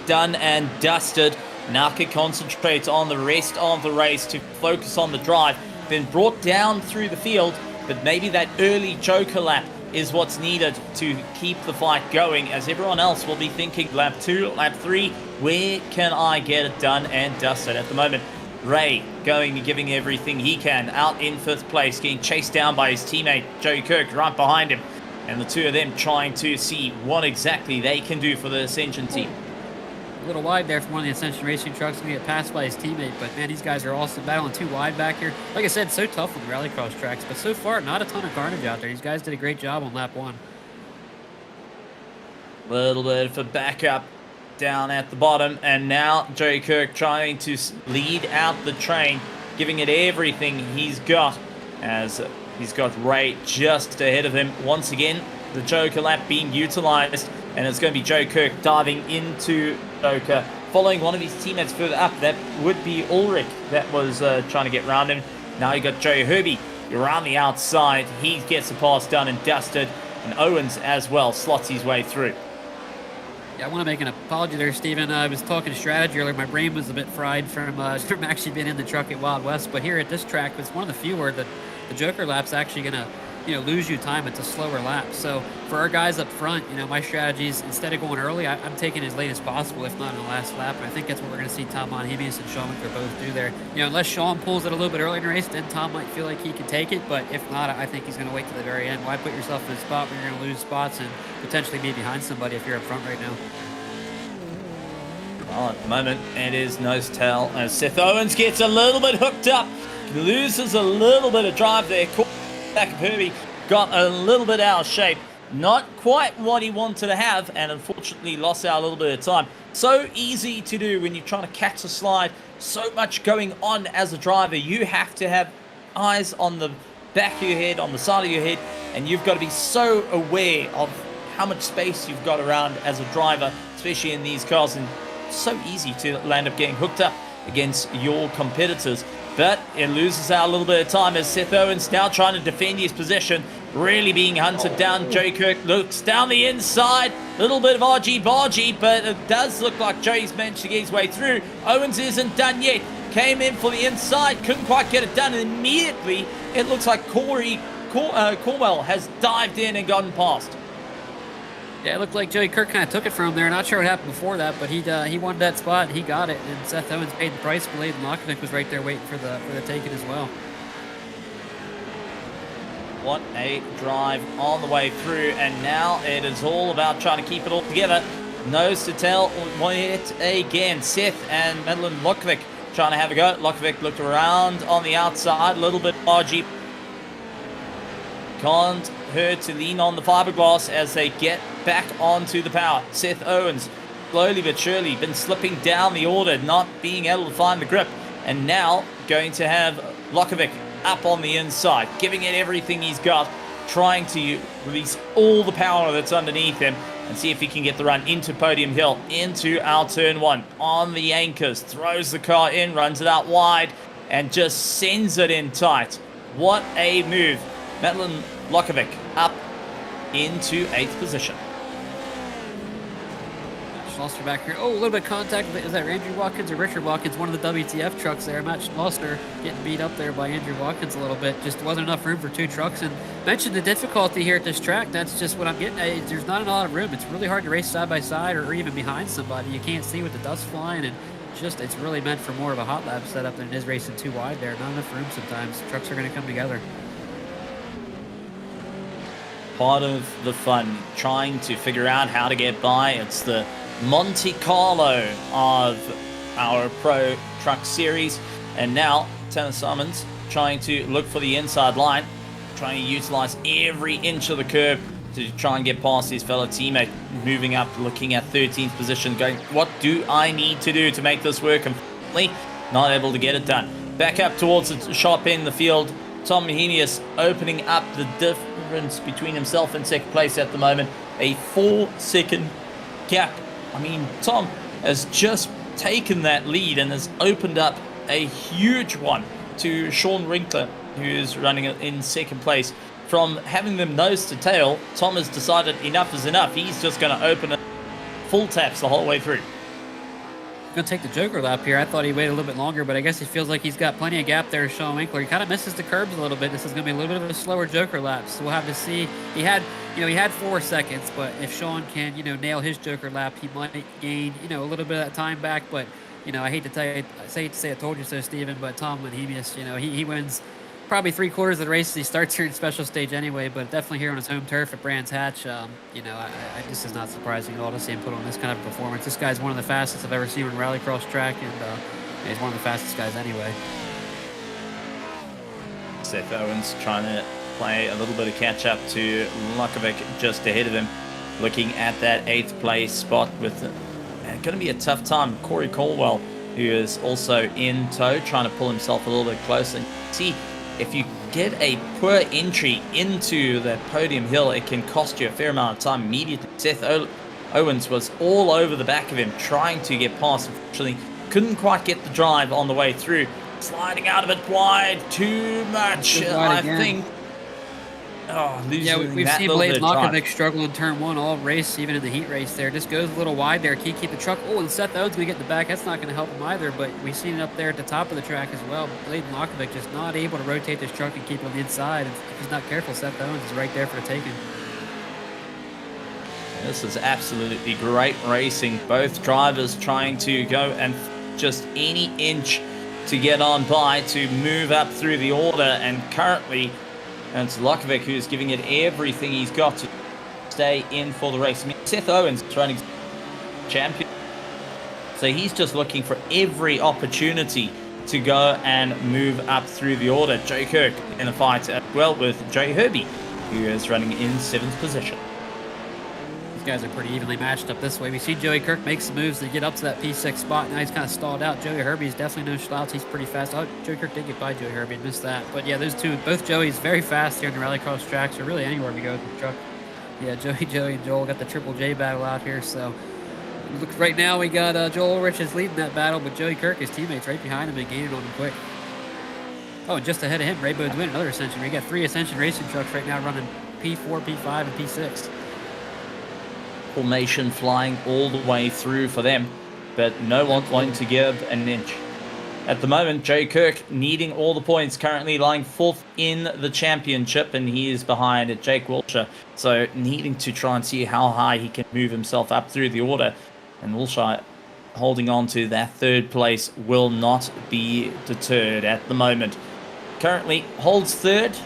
done and dusted. Now can concentrate on the rest of the race to focus on the drive. Been brought down through the field, but maybe that early Joker lap is what's needed to keep the fight going, as everyone else will be thinking lap 2, lap 3, where can I get it done and dusted? At the moment, Ray going and giving everything he can, out in 5th place, getting chased down by his teammate Joey Kirk right behind him, and the 2 of them trying to see what exactly they can do for the Ascension team. A little wide there from one of the Ascension Racing trucks, going to get passed by his teammate, but man, these guys are awesome. Battling 2 wide back here. Like I said, so tough on the rallycross tracks, but so far, not a ton of carnage out there. These guys did a great job on lap 1. Little bit of a backup down at the bottom, and now Joey Kirk trying to lead out the train, giving it everything he's got, as he's got Ray just ahead of him. Once again, the Joker lap being utilized, and it's going to be Joe Kirk diving into Joker, following one of his teammates further up. That would be Ulrich that was trying to get around him. Now you got Joe Herbie around the outside. He gets the pass done and dusted, and Owens as well slots his way through. Yeah, I want to make an apology there, Steven. I was talking strategy earlier. My brain was a bit fried from actually being in the truck at Wild West. But here at this track, it's one of the few where the Joker lap's actually going to lose you time. It's a slower lap. So for our guys up front, my strategy is instead of going early, I'm taking as late as possible, if not in the last lap. And I think that's what we're going to see Tom Monheimius and Sean Winkler both do there. Unless Sean pulls it a little bit early in the race, then Tom might feel like he can take it. But if not, I think he's going to wait to the very end. Why put yourself in a spot where you're going to lose spots and potentially be behind somebody if you're up front right now? Well, at the moment, it is nose tail as Seth Owens gets a little bit hooked up, loses a little bit of drive there. back of Herbie got a little bit out of shape. Not quite what he wanted to have, and unfortunately lost out a little bit of time. So easy to do when you're trying to catch a slide. So much going on as a driver. You have to have eyes on the back of your head, on the side of your head, and you've got to be so aware of how much space you've got around as a driver, especially in these cars, and so easy to land up getting hooked up against your competitors. But it loses out a little bit of time as Seth Owens now trying to defend his position, really being hunted down. Joey Kirk looks down the inside, little bit of argy-bargy, but it does look like Joey's managed to get his way through. Owens isn't done yet, came in for the inside, couldn't quite get it done, and immediately it looks like Corwell has dived in and gotten past. Yeah, it looked like Joey Kirk kind of took it from him there. Not sure what happened before that, but he wanted that spot. He got it, and Seth Owens paid the price. Blade and Lokovic was right there waiting for the take it as well. What a drive on the way through, and now it is all about trying to keep it all together. Nose to tail yet again. Seth and Madeline Lokovic trying to have a go. Lokovic looked around on the outside, a little bit argy. Can't hurt to lean on the fiberglass as they get back onto the power. Seth Owens, slowly but surely, been slipping down the order, not being able to find the grip. And now going to have Lokovic up on the inside, giving it everything he's got, trying to release all the power that's underneath him and see if he can get the run into Podium Hill, into our turn one. On the anchors, throws the car in, runs it out wide, and just sends it in tight. What a move. Madeline Lokovic up into 8th position. Lost her back here. Oh, a little bit of contact. Is that Andrew Watkins or Richard Watkins? One of the WTF trucks there. Matt Schloster getting beat up there by Andrew Watkins a little bit. Just wasn't enough room for 2 trucks. And mentioned the difficulty here at this track. That's just what I'm getting at. There's not a lot of room. It's really hard to race side by side or even behind somebody. You can't see with the dust flying, and just it's really meant for more of a hot lap setup than it is racing too wide there. Not enough room sometimes. Trucks are going to come together. Part of the fun, trying to figure out how to get by. It's the Monte Carlo of our Pro Truck Series. And now, Tanner Simons trying to look for the inside line, trying to utilize every inch of the curb to try and get past his fellow teammate. Moving up, looking at 13th position, going, what do I need to do to make this work? Unfortunately, not able to get it done. Back up towards the sharp end of the field. Tom Mahenius opening up the difference between himself and second place at the moment. A 4-second gap. I mean, Tom has just taken that lead and has opened up a huge one to Sean Winkler, who's running in second place. From having them nose to tail, Tom has decided enough is enough. He's just going to open it full taps the whole way through. Going to take the Joker lap here. I thought he'd wait a little bit longer, but I guess he feels like he's got plenty of gap there, Sean Winkler. He kind of misses the curbs a little bit. This is going to be a little bit of a slower Joker lap, so we'll have to see. He had 4 seconds, but if Sean can, nail his Joker lap, he might gain, a little bit of that time back. But, I hate to say I told you so, Steven, but Tom Mahenius, he wins probably 3/4 of the races. He starts here in special stage anyway, but definitely here on his home turf at Brands Hatch, this is not surprising at all to see him put on this kind of performance. This guy's one of the fastest I've ever seen on rallycross track, and he's one of the fastest guys anyway. Seth Owens trying to play a little bit of catch up to Lokovic just ahead of him, looking at that 8th place spot with going to be a tough time. Corey Caldwell, who is also in tow, trying to pull himself a little bit closer. See, if you get a poor entry into that Podium Hill, it can cost you a fair amount of time immediately. Seth Owens was all over the back of him, trying to get past. Unfortunately, couldn't quite get the drive on the way through. Sliding out a bit wide, too much, I think. We've seen Blade Lokovic struggle in turn 1 all race, even in the heat race there. Just goes a little wide there. Can you keep the truck? Oh, and Seth Owens going to get in the back. That's not going to help him either, but we've seen it up there at the top of the track as well. Blade Lokovic just not able to rotate this truck and keep it on the inside. If he's not careful, Seth Owens is right there for the taking. This is absolutely great racing. Both drivers trying to go and just any inch to get on by to move up through the order, and currently it's Lokovic who's giving it everything he's got to stay in for the race. I mean, Seth Owens is running champion, so he's just looking for every opportunity to go and move up through the order. Joe Kirk in the fight as well with Joey Herbie, who is running in 7th position. These guys are pretty evenly matched up this way. We see Joey Kirk make some moves to get up to that P6 spot. Now he's kind of stalled out. Joey Herbie's definitely no slouch. He's pretty fast. Oh, Joey Kirk did get by Joey Herbie and missed that. But yeah, those two, both Joey's very fast here in the rallycross tracks, or really anywhere we go with the truck. Yeah, Joey, and Joel got the Triple J battle out here. So look, right now we got Joel Ulrich is leading that battle, but Joey Kirk, his teammates, right behind him and gaining on him quick. Oh, and just ahead of him, Raybone's winning another Ascension. We got 3 Ascension racing trucks right now running P4, P5, and P6. Formation flying all the way through for them, but no one wanting to give an inch. At the moment, Joe Kirk needing all the points, currently lying 4th in the championship, and he is behind Jake Wilshire. So needing to try and see how high he can move himself up through the order. And Wilshire holding on to that 3rd place will not be deterred at the moment. Currently holds 3rd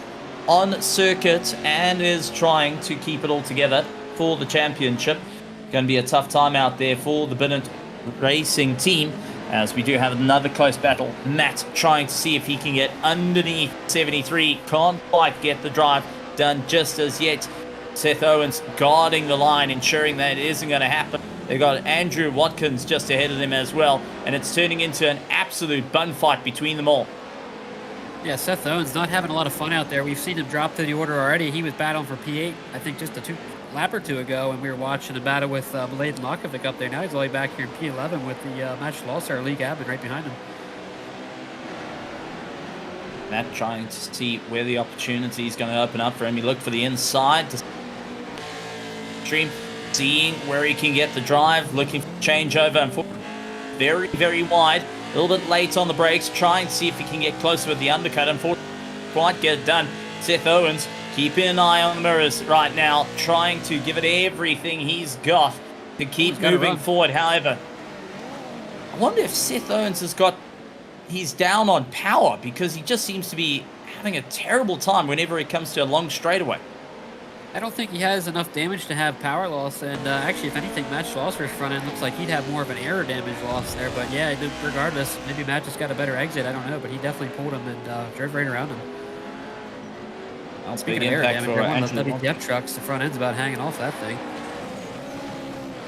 on circuit and is trying to keep it all together for the championship. Going to be a tough time out there for the Bennett Racing team, as we do have another close battle. Matt trying to see if he can get underneath 73. Can't quite get the drive done just as yet. Seth Owens guarding the line, ensuring that it isn't going to happen. They've got Andrew Watkins just ahead of them as well, and it's turning into an absolute bun fight between them all. Yeah, Seth Owens not having a lot of fun out there. We've seen him drop through the order already. He was battling for P8, I think, just a lap or two ago, and we were watching a battle with Blade and Lokovic up there. Now he's all the way back here in P11 with the Matt Schlosser, Lee Gavin right behind him. Matt trying to see where the opportunity is going to open up for him. He looked for the inside to stream, seeing where he can get the drive, looking for changeover, and very, very wide. A little bit late on the brakes, trying to see if he can get closer with the undercut. Unfortunately, quite get it done. Seth Owens keeping an eye on the mirrors right now, trying to give it everything he's got to keep moving forward. However, I wonder if Seth Owens he's down on power, because he just seems to be having a terrible time whenever it comes to a long straightaway. I don't think he has enough damage to have power loss, and actually, if anything, Matt Schlosser's front end looks like he'd have more of an air damage loss there. But yeah, regardless, maybe Matt just got a better exit. I don't know, but he definitely pulled him and drove right around him. Big impact for one of the WTF trucks. The front end's about hanging off that thing.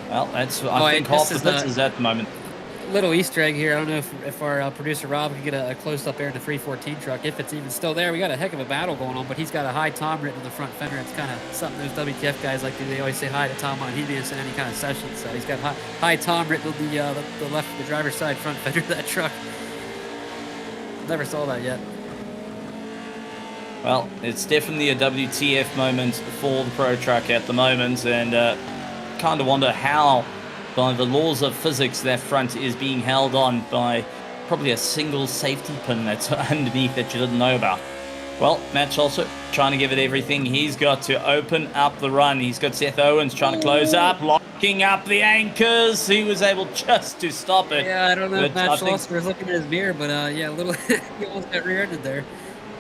Well, that's I think half the blitzes at the moment. Little Easter egg here. I don't know if our producer Rob can get a close-up there in the 314 truck, if it's even still there. We got a heck of a battle going on, but he's got a high Tom written on the front fender. It's kind of something those WTF guys like to do. They always say hi to Tom on Hebius in any kind of session. So he's got high Tom written on the left, the driver's side front fender of that truck. Never saw that yet. Well, it's definitely a WTF moment for the Pro Truck at the moment, and kind of wonder how, by the laws of physics, that front is being held on by probably a single safety pin that's underneath that you didn't know about. Well, Matt also trying to give it everything he's got to open up the run. He's got Seth Owens trying to close up, locking up the anchors. He was able just to stop it. Yeah, I don't know if Matt Schlosser was looking at his mirror, but yeah, a little he almost got rear-ended there.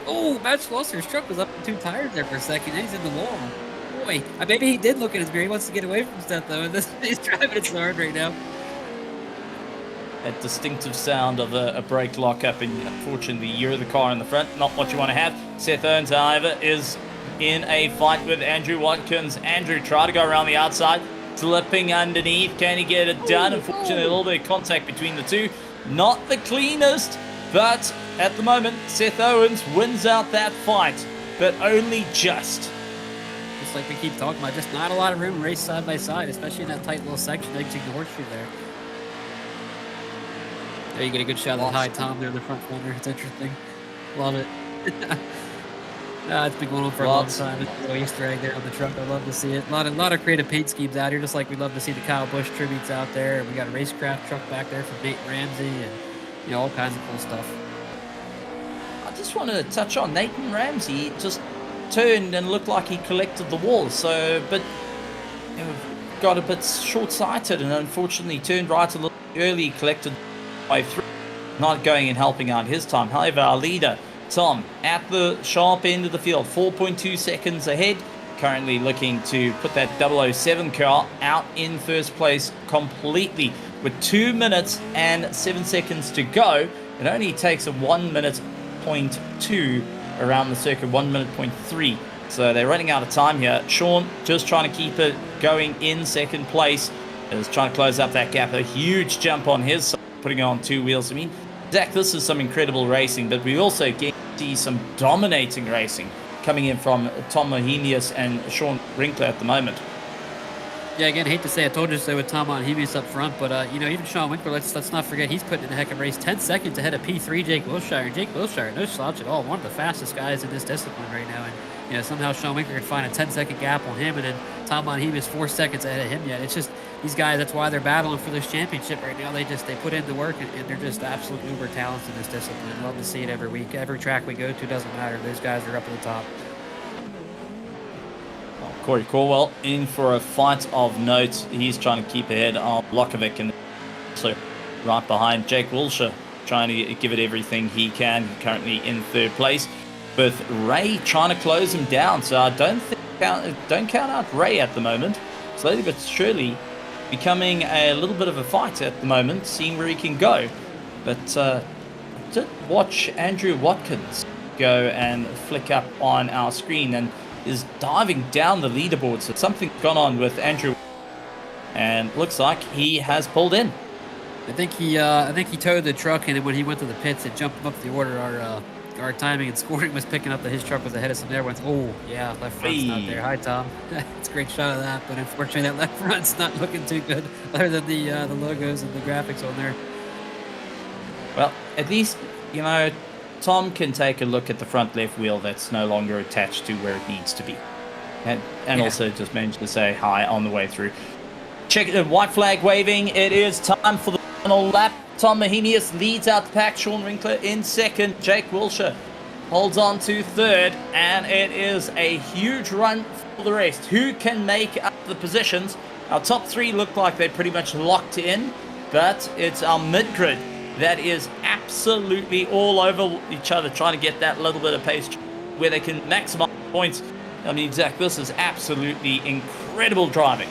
Oh, Matt Schlosser's truck was up in 2 tires there for a second. Now he's in the wall. Boy, maybe he did look at his mirror. He wants to get away from Seth, though, and he's driving it so hard right now. That distinctive sound of a brake lockup, and unfortunately, you're the car in the front, not what you want to have. Seth Owens, however, is in a fight with Andrew Watkins. Andrew tried to go around the outside, slipping underneath. Can he get it done? Unfortunately, a little bit of contact between the two. Not the cleanest, but at the moment, Seth Owens wins out that fight, but only just. Just like we keep talking about, just not a lot of room to race side by side, especially in that tight little section exiting the horseshoe there. There you get a good shot of the high Tom there in the front fender. It's interesting. Love it. It's been going on for a long time. It's a little Easter egg there on the truck. I love to see it. A lot of creative paint schemes out here, just like we love to see the Kyle Busch tributes out there. We got a racecraft truck back there from Nate Ramsey, and all kinds of cool stuff. I just want to touch on Nathan Ramsey. Just turned and looked like he collected the wall, but got a bit short-sighted and unfortunately turned right a little early, collected the way through, not going and helping out his time. However, our leader Tom at the sharp end of the field, 4.2 seconds ahead, currently looking to put that 007 car out in first place completely with 2 minutes and 7 seconds to go. it only takes a 1 minute point 2 around the circuit, 1 minute point 3. So they're running out of time here. Sean just trying to keep it going in second place. Is trying to close up that gap. A huge jump on his side, putting it on 2 wheels. I mean, Zach, this is some incredible racing, but we also get to see some dominating racing coming in from Tom Mohenius and Sean Winkler at the moment. Yeah, again, I hate to say I told you so with Tom Mohenius up front, but, you know, even Sean Winkler, let's not forget, he's putting in a heck of a race. 10 seconds ahead of P3 Jake Wilshire. And Jake Wilshire, no slouch at all. One of the fastest guys in this discipline right now. And, you know, somehow Sean Winkler could find a 10-second gap on him, and then Tom Mohenius 4 seconds ahead of him yet. It's just, these guys, that's why they're battling for this championship right now. They put in the work, and they're just absolute uber talents in this discipline. Love to see it every week. Every track we go to, doesn't matter. Those guys are up at the top. Well, Corey Corwell in for a fight of note. He's trying to keep ahead of Lokovic, and so right behind Jake Wilshire, trying to give it everything he can. Currently in third place, with Ray trying to close him down. So I don't count out Ray at the moment. Slowly but surely becoming a little bit of a fight at the moment, seeing where he can go. But did watch Andrew Watkins go and flick up on our screen and is diving down the leaderboard. So something's gone on with Andrew, and looks like he has pulled in. I think he towed the truck, and then when he went to the pits, it jumped him up the order. Our timing and scoring was picking up that his truck was ahead of some other ones. Oh, yeah, left front's not there. Hi, Tom. It's a great shot of that, but unfortunately that left front's not looking too good, other than the logos and the graphics on there. Well, at least, you know, Tom can take a look at the front left wheel that's no longer attached to where it needs to be. And yeah, also just managed to say hi on the way through. Check it, white flag waving. It is time for the final lap. Tom Mohenius leads out the pack. Sean Winkler in second. Jake Wilshire holds on to third. And it is a huge run for the rest. Who can make up the positions? Our top 3 look like they're pretty much locked in. But it's our mid-grid that is absolutely all over each other, trying to get that little bit of pace where they can maximize points. I mean, Zach, this is absolutely incredible driving.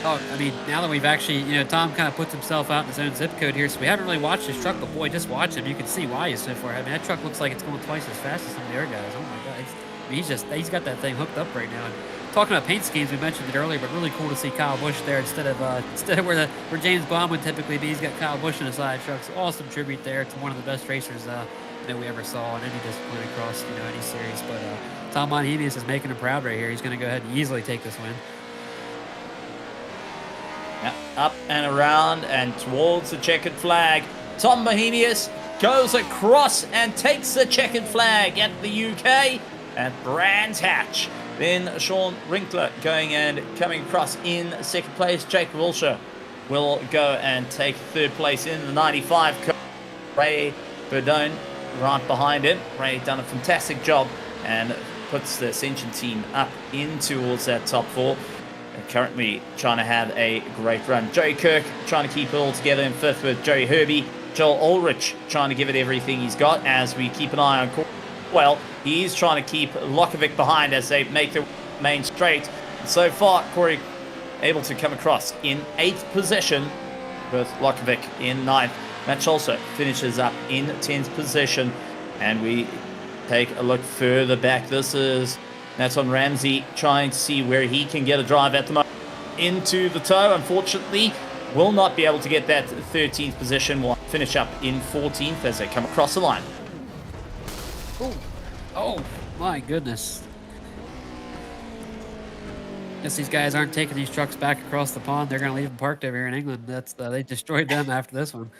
Oh, I mean, now that we've actually, you know, Tom kind of puts himself out in his own zip code here, so we haven't really watched his truck, but boy, just watch him. You can see why he's so far ahead. I mean, that truck looks like it's going twice as fast as some of the other guys. Oh my God, he's got that thing hooked up right now. And talking about paint schemes, we mentioned it earlier, but really cool to see Kyle Busch there instead of where James Bond would typically be. He's got Kyle Busch in the side truck. So awesome tribute there to one of the best racers that we ever saw in any discipline across, you know, any series. But Tom Mohenius is making him proud right here. He's going to go ahead and easily take this win. Yeah, up and around and towards the checkered flag. Tom Mohenius goes across and takes the checkered flag at the UK at Brands Hatch. Then Sean Winkler going and coming across in second place. Jake Wilshire will go and take third place in the 95. Ray Burdone right behind him. Ray done a fantastic job and puts the Ascension team up in towards that top 4. Currently trying to have a great run. Joey Kirk trying to keep it all together in 5th with Joey Herbie. Joel Ulrich trying to give it everything he's got as we keep an eye on Corey. Well, he's trying to keep Lokovic behind as they make the main straight. And so far, Corey able to come across in 8th position with Lokovic in 9th. Matt also finishes up in 10th position. And we take a look further back. This is Nathan Ramsey trying to see where he can get a drive at the moment. Into the toe, unfortunately, will not be able to get that 13th position. Will finish up in 14th as they come across the line. Oh, my goodness. Guess these guys aren't taking these trucks back across the pond. They're going to leave them parked over here in England. They destroyed them after this one.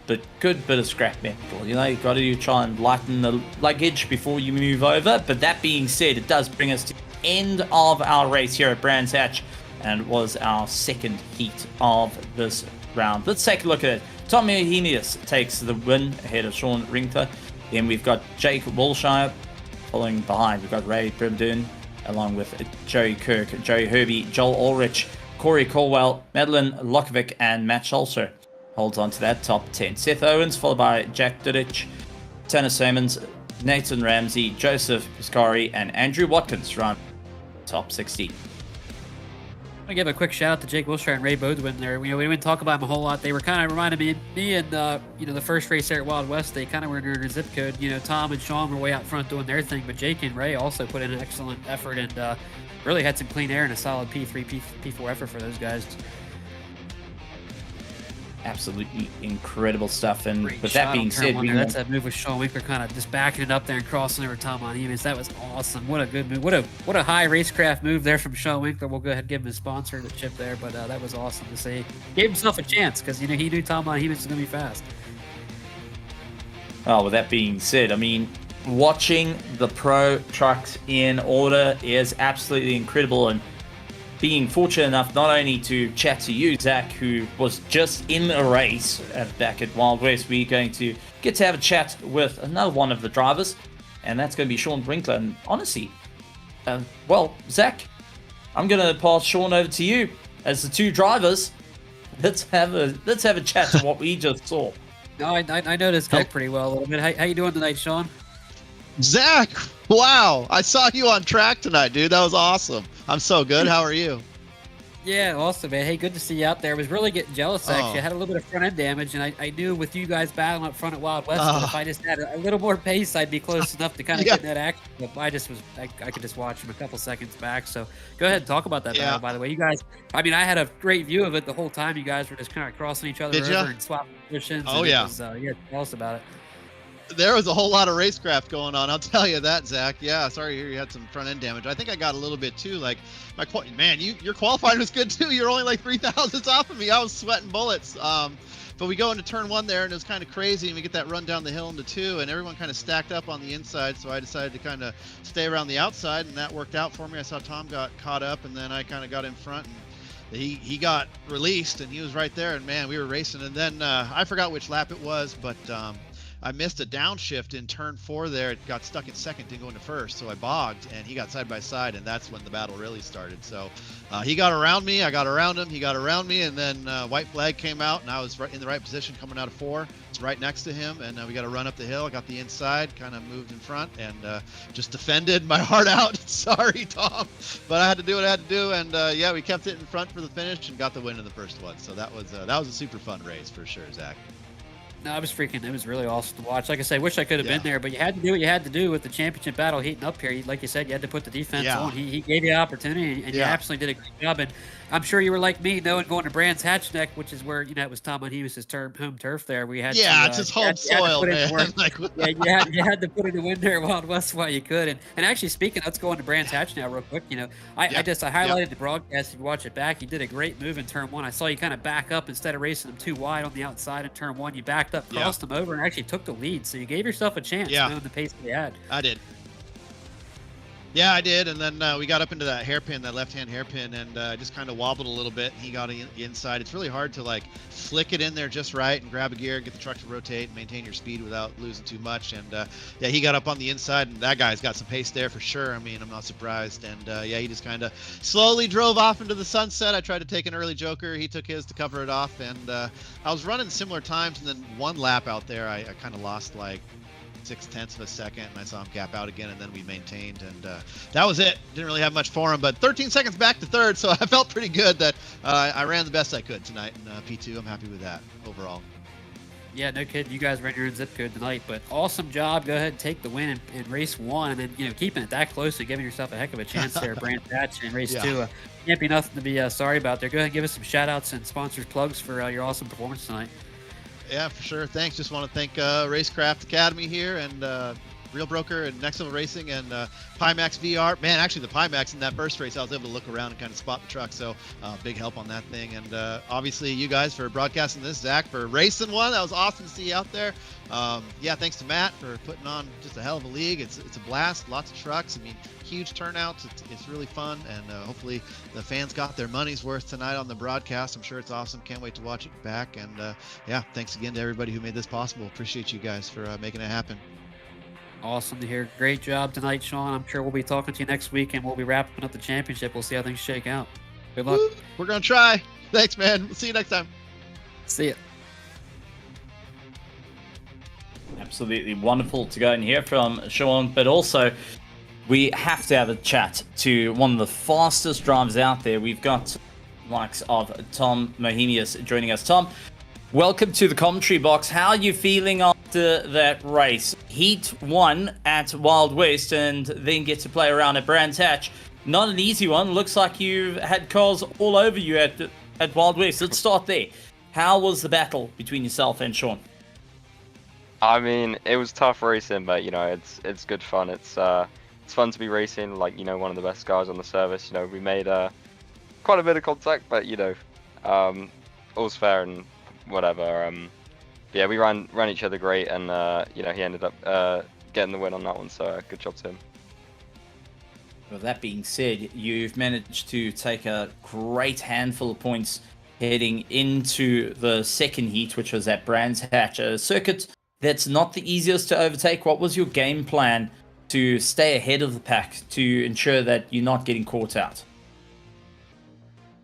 But good bit of scrap metal. You know, you've got to try and lighten the luggage before you move over. But that being said, it does bring us to the end of our race here at Brands Hatch, and it was our second heat of this round. Let's take a look at it. Tom Mohenius takes the win ahead of Sean Winkler. Then we've got Jake Wilshire following behind. We've got Ray Brimdoon along with Joey Kirk, Joey Herbie, Joel Ulrich, Corey Colwell, Madeline Lokovic, and Matt Scholzer holds on to that top 10. Seth Owens followed by Jack Dudich, Tanner Simons, Nathan Ramsey, Joseph Piscari, and Andrew Watkins run top 16. I give a quick shout out to Jake Wilshire and Ray Bodwin there. We didn't talk about them a whole lot. They were kind of reminded me and the first race there at Wild West. They kind of were in their zip code. Tom and Sean were way out front doing their thing, but Jake and Ray also put in an excellent effort and really had some clean air and a solid P3, P4 effort for those guys. Absolutely incredible stuff. And Great with that being said, that's that move with Sean Winkler kind of just backing it up there and crossing over Tom on Eames. That was awesome. What a good move. What a high racecraft move there from Sean Winkler. We'll go ahead and give him his sponsor the chip there, but that was awesome to see. Gave himself a chance because he knew Tom on Eames was going to be fast. Oh, with that being said, I mean, watching the pro trucks in order is absolutely incredible, and being fortunate enough not only to chat to you, Zach, who was just in a race back at Wild West, we're going to get to have a chat with another one of the drivers, and that's going to be Sean Winkler. And honestly, well, Zach, I'm going to pass Sean over to you as the two drivers. Let's have a chat to what we just saw. No, I know this guy pretty well a little bit. How you doing tonight, Sean? Zach, wow, I saw you on track tonight, dude. That was awesome. I'm so good. How are you? Yeah, awesome, man. Hey, good to see you out there. I was really getting jealous, actually. I had a little bit of front-end damage, and I knew with you guys battling up front at Wild West, that if I just had a little more pace, I'd be close enough to kind of get in that action. But I could just watch him a couple seconds back. So go ahead and talk about that battle, by the way. You guys, I mean, I had a great view of it the whole time. You guys were just kind of crossing each other over and swapping positions. Oh, yeah. Tell us about it. There was a whole lot of racecraft going on. I'll tell you that, Zach. Yeah, sorry to hear you had some front end damage. I think I got a little bit too. Like, your qualifying was good too. You're only like 3 thousandths off of me. I was sweating bullets. But we go into turn 1 there, and it was kind of crazy. And we get that run down the hill into 2, and everyone kind of stacked up on the inside. So I decided to kind of stay around the outside, and that worked out for me. I saw Tom got caught up, and then I kind of got in front. And he got released, and he was right there. And man, we were racing. And then I forgot which lap it was, but I missed a downshift in turn 4 there. It got stuck in second, didn't go into first. So I bogged, and he got side by side, and that's when the battle really started. So he got around me, I got around him, he got around me, and then white flag came out, and I was in the right position coming out of 4. It's right next to him, and we got to run up the hill. I got the inside, kind of moved in front, and just defended my heart out. Sorry, Tom, but I had to do what I had to do, and yeah, we kept it in front for the finish and got the win in the first one. So that was a super fun race for sure, Zach. No, it was really awesome to watch. Like I said, wish I could have been there, but you had to do what you had to do with the championship battle heating up here. Like you said, you had to put the defense on. He gave you the opportunity, and you absolutely did a great job. And I'm sure you were like me, knowing going to Brands Hatch Neck, which is where, it was Tom Monhemus' home turf there. We had it's his home soil, man. You had to put in the win there at Wild West while you could. And actually, speaking, let's go into Brands Hatch now real quick. I highlighted the broadcast. If you watch it back, you did a great move in turn 1. I saw you kind of back up instead of racing them too wide on the outside in turn 1. You backed up, crossed them over, and actually took the lead. So you gave yourself a chance knowing the pace that you had. I did. Yeah, I did, and then we got up into that hairpin, that left-hand hairpin, and just kind of wobbled a little bit. He got inside. It's really hard to flick it in there just right and grab a gear, get the truck to rotate, and maintain your speed without losing too much. And yeah, he got up on the inside, and that guy's got some pace there for sure. I mean, I'm not surprised. And yeah, he just kind of slowly drove off into the sunset. I tried to take an early joker. He took his to cover it off, and I was running similar times, and then one lap out there, I kind of lost 0.6 of a second, and I saw him gap out again, and then we maintained, and that was it. Didn't really have much for him, but 13 seconds back to third, so I felt pretty good that I ran the best I could tonight in P2. I'm happy with that overall. Yeah, no kidding. You guys ran your own zip code tonight, but awesome job. Go ahead and take the win in race 1, and then keeping it that close and giving yourself a heck of a chance there, Brands Hatch in race 2. Can't be nothing to be sorry about there. Go ahead and give us some shout outs and sponsors plugs for your awesome performance tonight. Yeah, for sure. Thanks. Just want to thank Racecraft Academy here, and Real Broker and Next Level Racing, and Pimax VR. Man, actually the Pimax in that first race, I was able to look around and kind of spot the truck, so big help on that thing. And obviously you guys for broadcasting this, Zach for racing one. That was awesome to see you out there. Yeah, thanks to Matt for putting on just a hell of a league. It's a blast. Lots of trucks. I mean, huge turnouts. It's really fun, and hopefully the fans got their money's worth tonight on the broadcast. I'm sure it's awesome. Can't wait to watch it back. And yeah, thanks again to everybody who made this possible. Appreciate you guys for making it happen. Awesome to hear. Great job tonight, Sean. I'm sure we'll be talking to you next week, and we'll be wrapping up the championship. We'll see how things shake out. Good luck. Woo! We're going to try. Thanks, man. We'll see you next time. See ya. Absolutely wonderful to go and hear from Sean, but also we have to have a chat to one of the fastest drivers out there. We've got likes of Tom Mohemius joining us. Tom, welcome to the commentary box. How are you feeling after that race? Heat 1 at Wild West and then get to play around at Brands Hatch. Not an easy one. Looks like you've had cars all over you at Wild West. Let's start there. How was the battle between yourself and Sean? I mean, it was tough racing, but it's good fun. It's fun to be racing, like, one of the best guys on the service. We made quite a bit of contact, but all's fair and whatever. Yeah, we ran each other great, and he ended up getting the win on that one. So good job to him. With that being said, you've managed to take a great handful of points heading into the second heat, which was at Brands Hatch, a circuit that's not the easiest to overtake. What was your game plan to stay ahead of the pack to ensure that you're not getting caught out?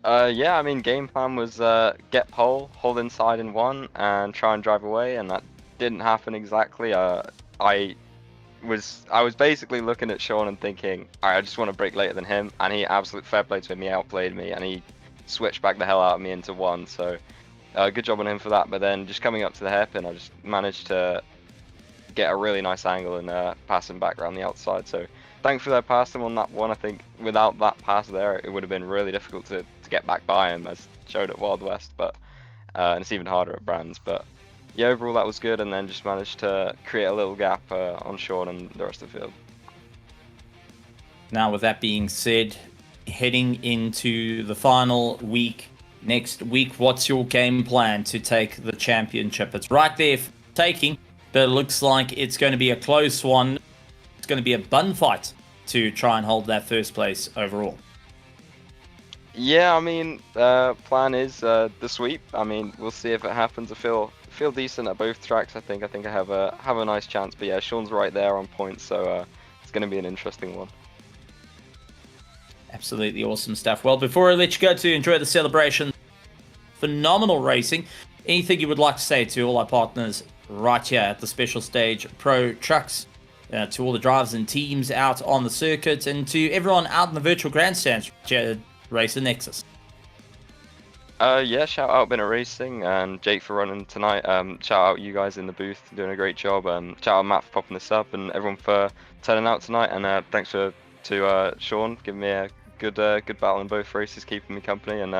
Yeah, I mean, game plan was get pole, hold inside in one, and try and drive away, and that didn't happen exactly. I was basically looking at Sean and thinking, alright, I just want to break later than him, and he absolute fair play to him. He outplayed me, and he switched back the hell out of me into one. So good job on him for that. But then just coming up to the hairpin, I just managed to get a really nice angle and pass him back around the outside. So thankfully I passed him on that one. I think without that pass there, it would have been really difficult to get back by him, as showed at Wild West. But and it's even harder at Brands. But yeah, overall that was good, and then just managed to create a little gap on Sean and the rest of the field. Now, with that being said, heading into the final week next week, what's your game plan to take the championship? It's right there for taking, but it looks like it's going to be a close one. It's going to be a bun fight to try and hold that first place overall. Yeah, I mean, plan is the sweep. I mean, we'll see if it happens. I feel decent at both tracks. I think I have a nice chance. But yeah, Sean's right there on points, so it's going to be an interesting one. Absolutely awesome stuff. Well, before I let you go to enjoy the celebration, phenomenal racing. Anything you would like to say to all our partners right here at the Special Stage Pro Trucks, to all the drivers and teams out on the circuit, and to everyone out in the virtual grandstands racing Nexus? Yeah, shout out Bennett Racing and Jake for running tonight. Shout out you guys in the booth, doing a great job. Shout out Matt for popping this up, and everyone for turning out tonight. And thanks to Sean, giving me a good battle in both races, keeping me company. And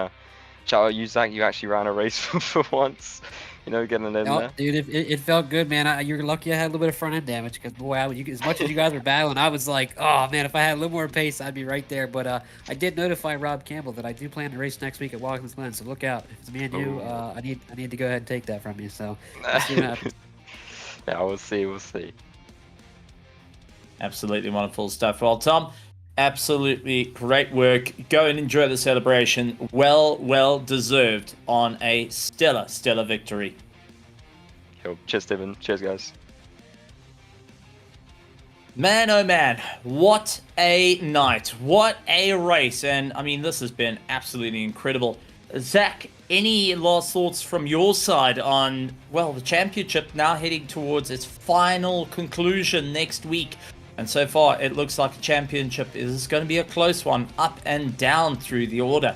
shout out you, Zach. You actually ran a race for once. Getting it in there. Dude, it felt good, man. You're lucky I had a little bit of front end damage, because boy, as much as you guys were battling, I was like, oh man, if I had a little more pace, I'd be right there. But I did notify Rob Campbell that I do plan to race next week at Watkins Glen, so look out. If it's me and you, I need to go ahead and take that from you. So let's see what happens. Yeah, we'll see. Absolutely wonderful stuff. Well, Tom, absolutely great work. Go and enjoy the celebration. Well deserved on a stellar victory. Cool. Cheers, Steven. Cheers, guys. Man, oh man, what a night. What a race. And I mean, this has been absolutely incredible. Zach, any last thoughts from your side on, well, the championship now heading towards its final conclusion next week? And so far, it looks like the championship is going to be a close one, up and down through the order.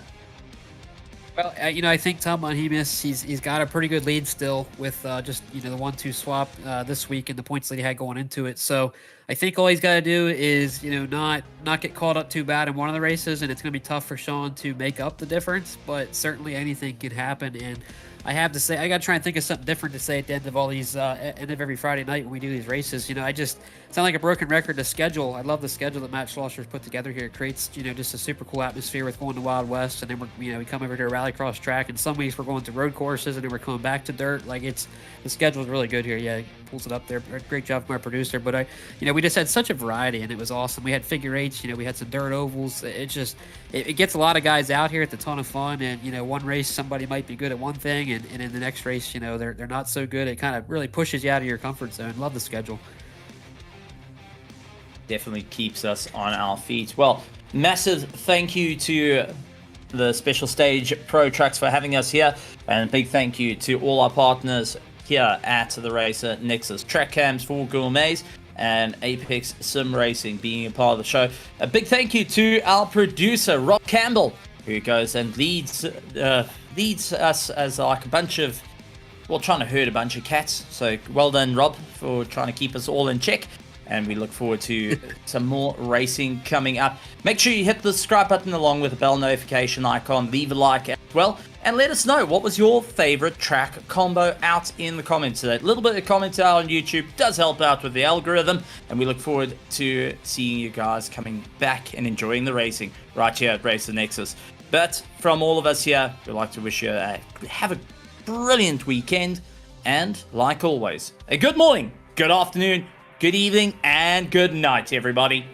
Well, I think Tom Mohemius, he's got a pretty good lead still with just the 1-2 swap this week and the points that he had going into it. So I think all he's got to do is not get caught up too bad in one of the races, and it's going to be tough for Sean to make up the difference. But certainly anything can happen, and I have to say, I got to try and think of something different to say at the end of all these, end of every Friday night when we do these races. I just sound like a broken record. The schedule, I love the schedule that Matt Schlosser's put together here. It creates, just a super cool atmosphere with going to Wild West, and then we come over to a rallycross track, and some weeks we're going to road courses, and then we're coming back to dirt. Like the schedule's really good here. Yeah, he pulls it up there. Great job from our producer. But we just had such a variety, and it was awesome. We had figure eights. We had some dirt ovals. It gets a lot of guys out here. It's a ton of fun, and one race somebody might be good at one thing, and in the next race, they're not so good. It kind of really pushes you out of your comfort zone. Love the schedule. Definitely keeps us on our feet. Well, massive thank you to the Special Stage Pro Trucks for having us here, and a big thank you to all our partners here at the Racer Nexus, Track Cams for Gourmets, and Apex Sim Racing being a part of the show. A big thank you to our producer, Rob Campbell, who goes and leads us as like a bunch of, well, trying to herd a bunch of cats. So well done, Rob, for trying to keep us all in check. And we look forward to some more racing coming up. Make sure you hit the subscribe button along with the bell notification icon. Leave a like as well. And let us know, what was your favorite track combo out in the comments today. A little bit of comments out on YouTube does help out with the algorithm. And we look forward to seeing you guys coming back and enjoying the racing right here at Race the Nexus. But from all of us here, we'd like to wish you have a brilliant weekend. And like always, a good morning, good afternoon, good evening, and good night, everybody.